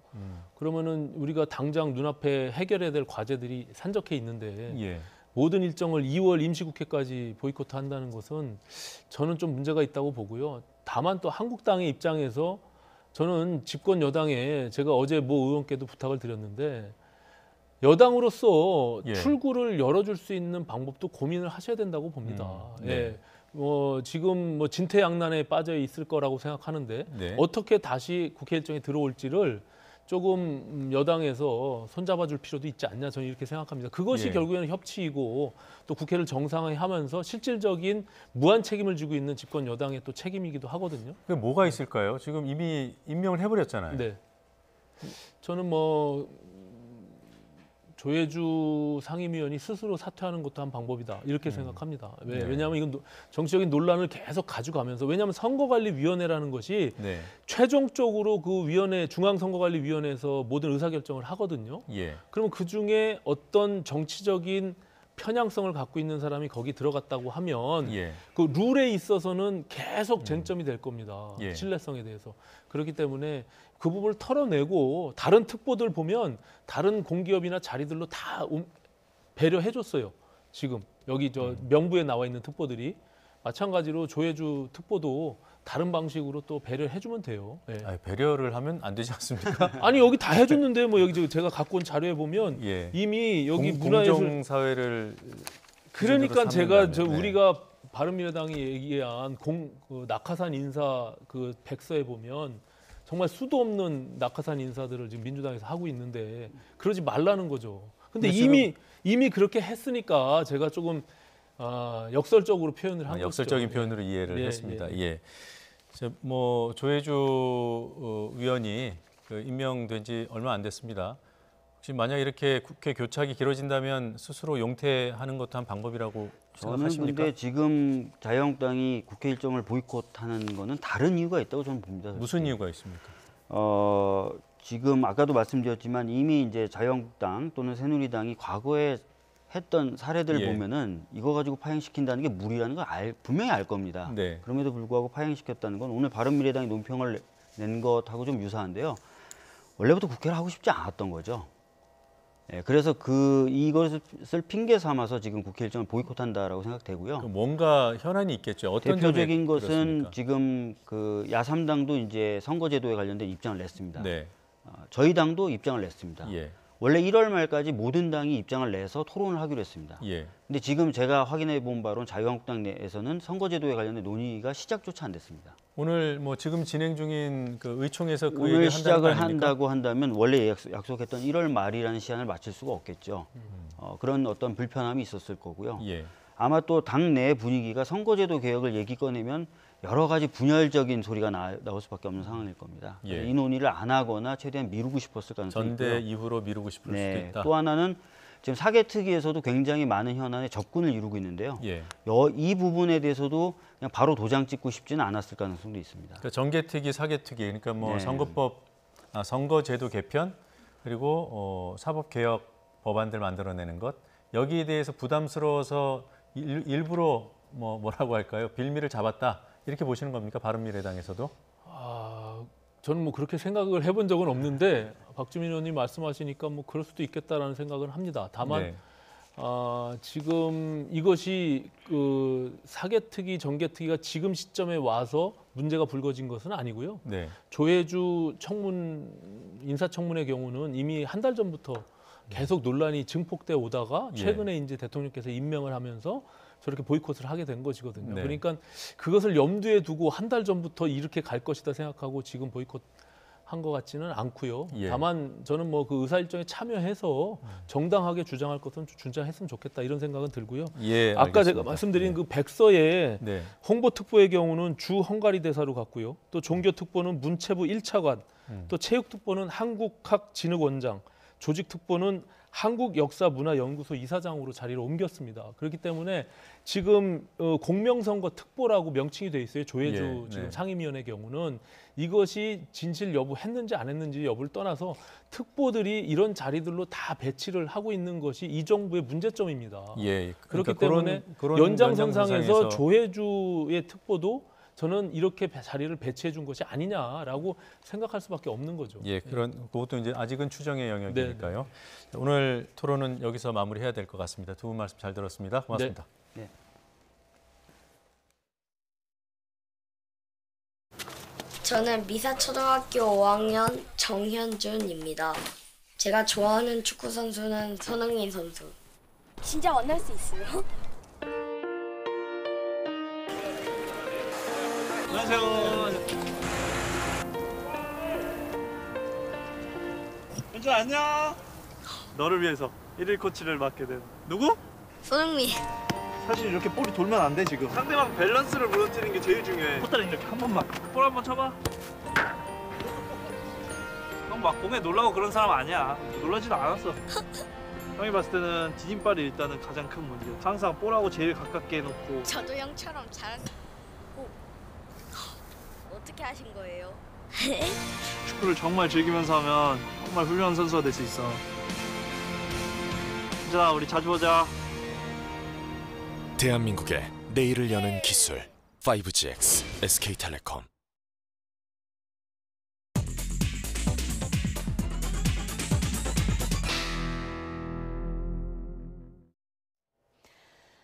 그러면은 우리가 당장 눈앞에 해결해야 될 과제들이 산적해 있는데 모든 일정을 2월 임시국회까지 보이콧한다는 것은 저는 좀 문제가 있다고 보고요. 다만 또 한국당의 입장에서 저는 집권 여당에 제가 어제 모 의원께도 부탁을 드렸는데 여당으로서 출구를 열어줄 수 있는 방법도 고민을 하셔야 된다고 봅니다. 지금 뭐 진퇴양난에 빠져 있을 거라고 생각하는데 어떻게 다시 국회 일정에 들어올지를 조금 여당에서 손잡아줄 필요도 있지 않냐 저는 이렇게 생각합니다. 그것이 결국에는 협치이고 또 국회를 정상화하면서 실질적인 무한 책임을 지고 있는 집권 여당의 또 책임이기도 하거든요. 그게 뭐가 있을까요? 지금 이미 임명을 해버렸잖아요. 네. 저는 뭐 조혜주 상임위원이 스스로 사퇴하는 것도 한 방법이다 이렇게 생각합니다. 왜냐하면 이건 정치적인 논란을 계속 가져가면서 왜냐하면 선거관리위원회라는 것이 최종적으로 그 위원회 중앙선거관리위원회에서 모든 의사결정을 하거든요. 그러면 그중에 어떤 정치적인 편향성을 갖고 있는 사람이 거기 들어갔다고 하면 그 룰에 있어서는 계속 쟁점이 될 겁니다. 신뢰성에 대해서. 그렇기 때문에 그 부분을 털어내고 다른 특보들 보면 다른 공기업이나 자리들로 다 배려해줬어요. 지금 여기 저 명부에 나와 있는 특보들이. 마찬가지로 조혜주 특보도 다른 방식으로 또 배려를 해주면 돼요. 아니, 배려를 하면 안 되지 않습니까? 아니 여기 다 해줬는데 뭐 여기 제가 갖고 온 자료에 보면 이미 여기 문화예술 공정사회를 그러니까 제가 우리가 바른미래당이 얘기한 낙하산 인사 그 백서에 보면 정말 수도 없는 낙하산 인사들을 지금 민주당에서 하고 있는데 그러지 말라는 거죠. 근데 이미 그렇게 했으니까 제가 조금 역설적으로 표현을 한 거죠. 역설적인 표현으로 이해를 했습니다. 뭐 조혜주 의원이 임명된 지 얼마 안 됐습니다. 혹시 만약 이렇게 국회 교착이 길어진다면 스스로 용퇴하는 것도 한 방법이라고 생각하십니까? 저는 근데 지금 자유한국당이 국회 일정을 보이콧하는 거는 다른 이유가 있다고 저는 봅니다. 무슨 이유가 있습니까? 지금 아까도 말씀드렸지만 이미 이제 자유한국당 또는 새누리당이 과거에 했던 사례들 보면은 이거 가지고 파행시킨다는 게 무리라는 걸 분명히 알 겁니다. 그럼에도 불구하고 파행시켰다는 건 오늘 바른미래당이 논평을 낸 것하고 좀 유사한데요. 원래부터 국회를 하고 싶지 않았던 거죠. 그래서 이것을 핑계 삼아서 지금 국회 일정을 보이콧한다라고 생각되고요. 뭔가 현안이 있겠죠. 어떤 대표적인 것은 그렇습니까? 지금 그 야삼당도 이제 선거제도에 관련된 입장을 냈습니다. 저희 당도 입장을 냈습니다. 원래 1월 말까지 모든 당이 입장을 내서 토론을 하기로 했습니다. 근데 지금 제가 확인해 본 바로는 자유한국당 내에서는 선거제도에 관련된 논의가 시작조차 안 됐습니다. 오늘 뭐 지금 진행 중인 그 의총에서 그 오늘 시작을 한다고 한다면 원래 약속했던 1월 말이라는 시한을 맞출 수가 없겠죠. 그런 어떤 불편함이 있었을 거고요. 아마 또 당내 분위기가 선거제도 개혁을 얘기 꺼내면 여러 가지 분열적인 소리가 나올 수밖에 없는 상황일 겁니다. 이 논의를 안 하거나 최대한 미루고 싶었을 가능성이 있고요. 전대 이후로 미루고 싶을 수도 있다. 또 하나는 지금 사개특위에서도 굉장히 많은 현안에 접근을 이루고 있는데요. 이 부분에 대해서도 그냥 바로 도장 찍고 싶지는 않았을 가능성도 있습니다. 그러니까 정개특위, 사개특위, 그러니까 뭐 선거제도 개편 그리고 사법개혁 법안들 만들어내는 것 여기에 대해서 부담스러워서 일부러 뭐라고 할까요? 빌미를 잡았다 이렇게 보시는 겁니까? 바른미래당에서도? 저는 뭐 그렇게 생각을 해본 적은 없는데 박주민 의원님 말씀하시니까 뭐 그럴 수도 있겠다라는 생각은 합니다. 다만 지금 이것이 그 사개특위, 정개특위가 지금 시점에 와서 문제가 불거진 것은 아니고요. 조혜주 인사청문회 경우는 이미 한 달 전부터 계속 논란이 증폭돼 오다가 최근에 이제 대통령께서 임명을 하면서 저렇게 보이콧을 하게 된 것이거든요. 그러니까 그것을 염두에 두고 한 달 전부터 이렇게 갈 것이다 생각하고 지금 보이콧한 것 같지는 않고요. 다만 저는 뭐 그 의사 일정에 참여해서 정당하게 주장할 것은 주장했으면 좋겠다 이런 생각은 들고요. 아까 제가 말씀드린 그 백서에 홍보특보의 경우는 주 헝가리 대사로 갔고요. 또 종교특보는 문체부 1차관, 또 체육특보는 한국학진흥원장, 조직특보는 한국역사문화연구소 이사장으로 자리를 옮겼습니다. 그렇기 때문에 지금 공명선거 특보라고 명칭이 돼 있어요. 조혜주 지금 상임위원의 경우는 이것이 진실 여부 했는지 안 했는지 여부를 떠나서 특보들이 이런 자리들로 다 배치를 하고 있는 것이 이 정부의 문제점입니다. 예, 그렇기 때문에 그런 연장선상에서 조혜주의 특보도 저는 이렇게 자리를 배치해 준 것이 아니냐라고 생각할 수밖에 없는 거죠. 예, 그것도 이제 아직은 추정의 영역이니까요. 네. 오늘 토론은 여기서 마무리해야 될 것 같습니다. 두 분 말씀 잘 들었습니다. 고맙습니다. 네. 저는 미사초등학교 5학년 정현준입니다. 제가 좋아하는 축구 선수는 손흥민 선수. 진짜 만날 수 있어요? 안녕하세요. 현준 안녕. 너를 위해서 1일 코치를 맡게 된 누구? 손흥민. 사실 이렇게 볼이 돌면 안 돼 지금. 상대방 밸런스를 무너뜨리는 게 제일 중요해. 포탈 이렇게 한 번만. 볼 한번 쳐봐. 형 막 공에 놀라고 그런 사람 아니야. 놀라지도 않았어. 형이 봤을 때는 디딤발이 일단은 가장 큰 문제. 항상 볼하고 제일 가깝게 해놓고. 저도 형처럼 잘하고. 어떻게 하신 거예요? 축구를 정말 즐기면서 하면 정말 훌륭한 선수가 될 수 있어. 자, 우리 자주 보자. 대한민국의 내일을 여는 기술 5GX SK텔레콤.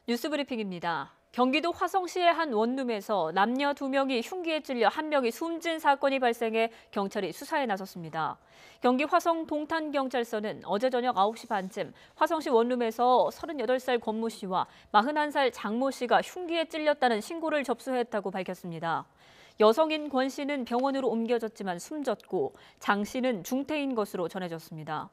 뉴스브리핑입니다. 경기도 화성시의 한 원룸에서 남녀 2명이 흉기에 찔려 1명이 숨진 사건이 발생해 경찰이 수사에 나섰습니다. 경기 화성 동탄경찰서는 어제 저녁 9시 반쯤 화성시 원룸에서 38살 권모 씨와 41살 장모 씨가 흉기에 찔렸다는 신고를 접수했다고 밝혔습니다. 여성인 권 씨는 병원으로 옮겨졌지만 숨졌고 장 씨는 중태인 것으로 전해졌습니다.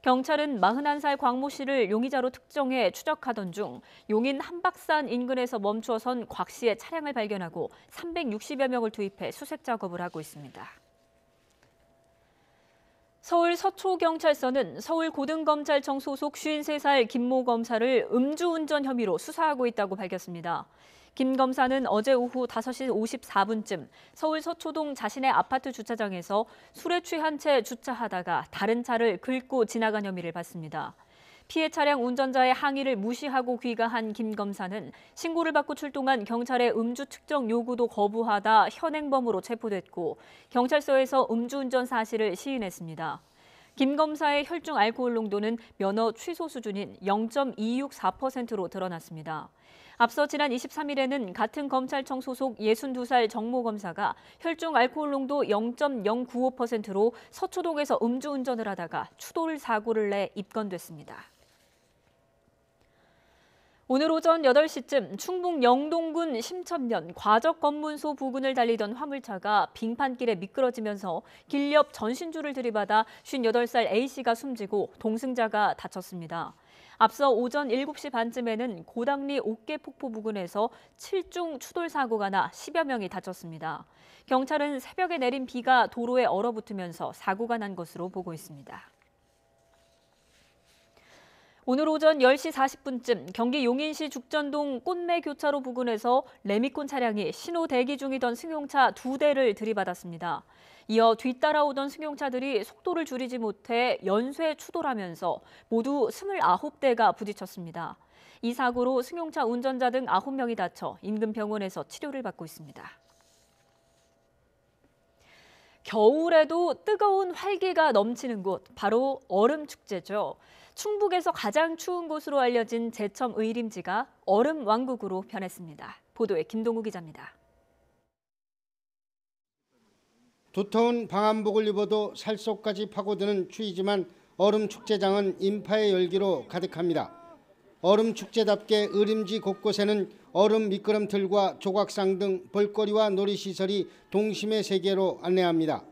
경찰은 41살 광모 씨를 용의자로 특정해 추적하던 중 용인 한박산 인근에서 멈추어선 곽 씨의 차량을 발견하고 360여 명을 투입해 수색 작업을 하고 있습니다. 서울 서초경찰서는 서울고등검찰청 소속 53살 김모 검사를 음주운전 혐의로 수사하고 있다고 밝혔습니다. 김 검사는 어제 오후 5시 54분쯤 서울 서초동 자신의 아파트 주차장에서 술에 취한 채 주차하다가 다른 차를 긁고 지나간 혐의를 받습니다. 피해 차량 운전자의 항의를 무시하고 귀가한 김 검사는 신고를 받고 출동한 경찰의 음주 측정 요구도 거부하다 현행범으로 체포됐고 경찰서에서 음주운전 사실을 시인했습니다. 김 검사의 혈중 알코올 농도는 면허 취소 수준인 0.264%로 드러났습니다. 앞서 지난 23일에는 같은 검찰청 소속 62살 정모 검사가 혈중 알코올 농도 0.095%로 서초동에서 음주운전을 하다가 추돌 사고를 내 입건됐습니다. 오늘 오전 8시쯤 충북 영동군 심천면 과적검문소 부근을 달리던 화물차가 빙판길에 미끄러지면서 길 옆 전신줄을 들이받아 58살 A씨가 숨지고 동승자가 다쳤습니다. 앞서 오전 7시 반쯤에는 고당리 옥계폭포 부근에서 7중 추돌 사고가 나 10여 명이 다쳤습니다. 경찰은 새벽에 내린 비가 도로에 얼어붙으면서 사고가 난 것으로 보고 있습니다. 오늘 오전 10시 40분쯤 경기 용인시 죽전동 꽃매교차로 부근에서 레미콘 차량이 신호 대기 중이던 승용차 2대를 들이받았습니다. 이어 뒤따라오던 승용차들이 속도를 줄이지 못해 연쇄 추돌하면서 모두 29대가 부딪혔습니다. 이 사고로 승용차 운전자 등 9명이 다쳐 인근 병원에서 치료를 받고 있습니다. 겨울에도 뜨거운 활기가 넘치는 곳, 바로 얼음축제죠. 충북에서 가장 추운 곳으로 알려진 제천 의림지가 얼음 왕국으로 변했습니다. 보도에 김동우 기자입니다. 두터운 방한복을 입어도 살속까지 파고드는 추위지만 얼음축제장은 인파의 열기로 가득합니다. 얼음축제답게 의림지 곳곳에는 얼음 미끄럼틀과 조각상 등 볼거리와 놀이시설이 동심의 세계로 안내합니다.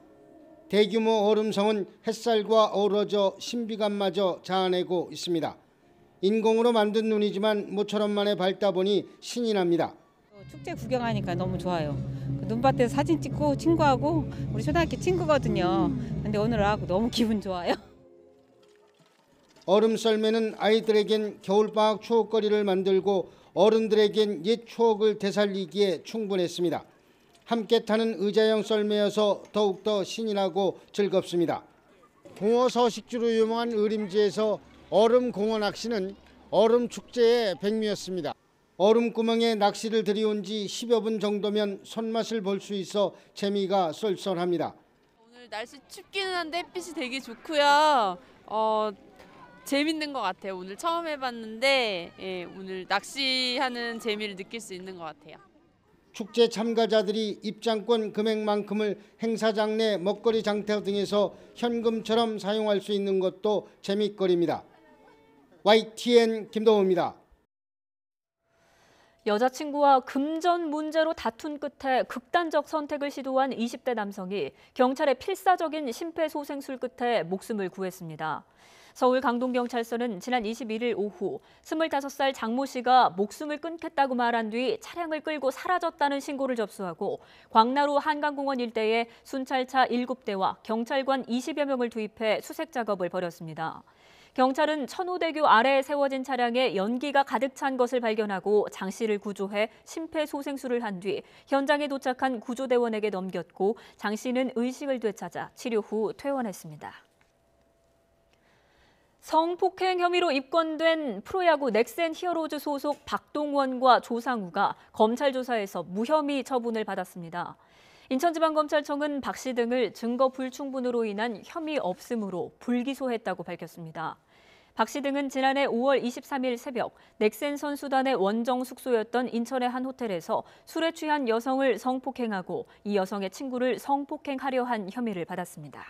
대규모 얼음성은 햇살과 어우러져 신비감마저 자아내고 있습니다. 인공으로 만든 눈이지만 모처럼 만에 밝다 보니 신이 납니다. 축제 구경하니까 너무 좋아요. 눈밭에서 사진 찍고 친구하고 우리 초등학교 친구거든요. 근데 오늘 와서 너무 기분 좋아요. 얼음 썰매는 아이들에겐 겨울방학 추억거리를 만들고 어른들에겐 옛 추억을 되살리기에 충분했습니다. 함께 타는 의자형 썰매여서 더욱더 신이 나고 즐겁습니다. 공어 서식지로 유명한 의림지에서 얼음 공어 낚시는 얼음 축제의 백미였습니다. 얼음구멍에 낚시를 들여온 지 10여 분 정도면 손맛을 볼 수 있어 재미가 쏠쏠합니다. 오늘 날씨 춥기는 한데 햇빛이 되게 좋고요. 재밌는 것 같아요. 오늘 처음 해봤는데 오늘 낚시하는 재미를 느낄 수 있는 것 같아요. 축제 참가자들이 입장권 금액만큼을 행사장 내 먹거리 장터 등에서 현금처럼 사용할 수 있는 것도 재미거리입니다. YTN 김동호입니다. 여자친구와 금전 문제로 다툰 끝에 극단적 선택을 시도한 20대 남성이 경찰의 필사적인 심폐소생술 끝에 목숨을 구했습니다. 서울 강동경찰서는 지난 21일 오후 25살 장모 씨가 목숨을 끊겠다고 말한 뒤 차량을 끌고 사라졌다는 신고를 접수하고 광나루 한강공원 일대에 순찰차 7대와 경찰관 20여 명을 투입해 수색 작업을 벌였습니다. 경찰은 천호대교 아래에 세워진 차량에 연기가 가득 찬 것을 발견하고 장 씨를 구조해 심폐소생술을 한 뒤 현장에 도착한 구조대원에게 넘겼고 장 씨는 의식을 되찾아 치료 후 퇴원했습니다. 성폭행 혐의로 입건된 프로야구 넥센 히어로즈 소속 박동원과 조상우가 검찰 조사에서 무혐의 처분을 받았습니다. 인천지방검찰청은 박 씨 등을 증거 불충분으로 인한 혐의 없음으로 불기소했다고 밝혔습니다. 박 씨 등은 지난해 5월 23일 새벽 넥센 선수단의 원정 숙소였던 인천의 한 호텔에서 술에 취한 여성을 성폭행하고 이 여성의 친구를 성폭행하려 한 혐의를 받았습니다.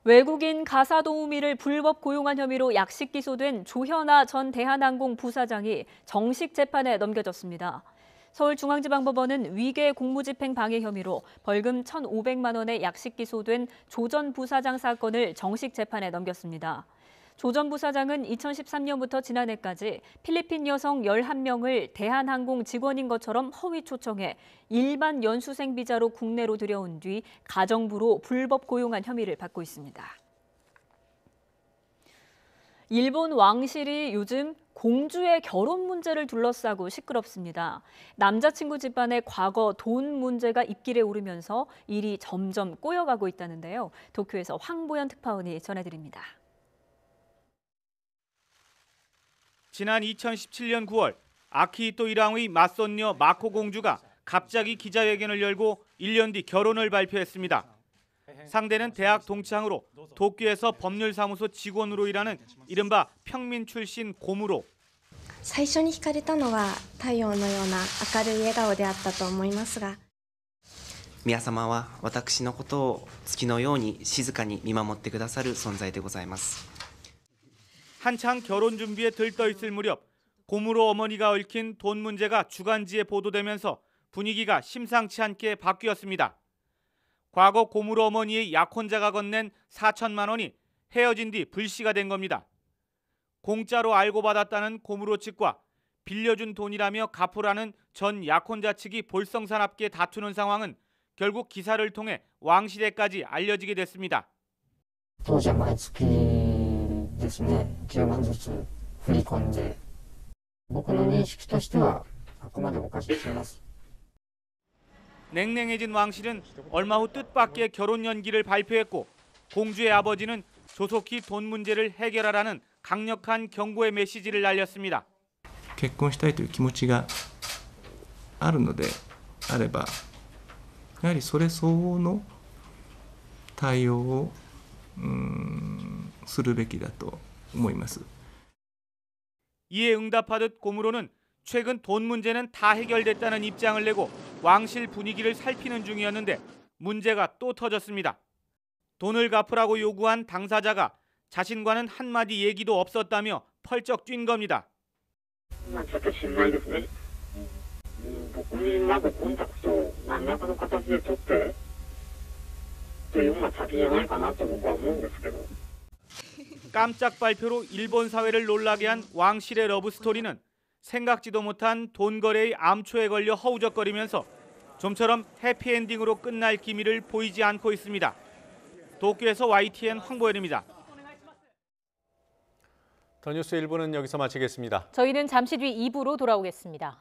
외국인 가사도우미를 불법 고용한 혐의로 약식 기소된 조현아 전 대한항공 부사장이 정식 재판에 넘겨졌습니다. 서울중앙지방법원은 위계 공무집행 방해 혐의로 벌금 1,500만 원의 약식 기소된 조 전 부사장 사건을 정식 재판에 넘겼습니다. 조 전 부사장은 2013년부터 지난해까지 필리핀 여성 11명을 대한항공 직원인 것처럼 허위 초청해 일반 연수생 비자로 국내로 들여온 뒤 가정부로 불법 고용한 혐의를 받고 있습니다. 일본 왕실이 요즘 공주의 결혼 문제를 둘러싸고 시끄럽습니다. 남자친구 집안의 과거 돈 문제가 입길에 오르면서 일이 점점 꼬여가고 있다는데요. 도쿄에서 황보연 특파원이 전해드립니다. 지난 2017년 9월 아키히토 일왕의 맞선녀 마코 공주가 갑자기 기자회견을 열고 1년 뒤 결혼을 발표했습니다. 상대는 대학 동창으로 도쿄에서 법률사무소 직원으로 일하는 이른바 평민 출신 고무로. 最初に惹かれたのは太陽のような明るい笑顔であったと思いますが、宮様は私のことを月のように静かに見守ってくださる存在でございます。 한창 결혼 준비에 들떠 있을 무렵 고무로 어머니가 얽힌 돈 문제가 주간지에 보도되면서 분위기가 심상치 않게 바뀌었습니다. 과거 고무로 어머니의 약혼자가 건넨 4천만 원이 헤어진 뒤 불씨가 된 겁니다. 공짜로 알고 받았다는 고무로 측과 빌려준 돈이라며 갚으라는 전 약혼자 측이 볼썽사납게 다투는 상황은 결국 기사를 통해 왕실에까지 알려지게 됐습니다. ですね、10万ずつ振り込んで、僕の認識としてはあくまでおかしくしています。 냉랭해진 왕실은 얼마 후 뜻밖의 결혼 연기를 발표했고 공주의 아버지는 조속히 돈 문제를 해결하라는 강력한 경고의 메시지를 날렸습니다. 結婚したいという気持ちがあるのであれば、やはりそれ相応の対応をするべきだと思います. 이에 응답하듯 고무로는 최근 돈 문제는 다 해결됐다는 입장을 내고 왕실 분위기를 살피는 중이었는데 문제가 또 터졌습니다. 돈을 갚으라고 요구한 당사자가 자신과는 한마디 얘기도 없었다며 펄쩍 뛴 겁니다. ちょっと心外ですね。僕にまずコンタクトを何らかの形で取ってというのが先じゃないかなと僕は思うんですけど. 깜짝 발표로 일본 사회를 놀라게 한 왕실의 러브스토리는 생각지도 못한 돈 거래의 암초에 걸려 허우적거리면서 좀처럼 해피엔딩으로 끝날 기미를 보이지 않고 있습니다. 도쿄에서 YTN 황보현입니다. 더 뉴스 1부는 여기서 마치겠습니다. 저희는 잠시 뒤 2부로 돌아오겠습니다.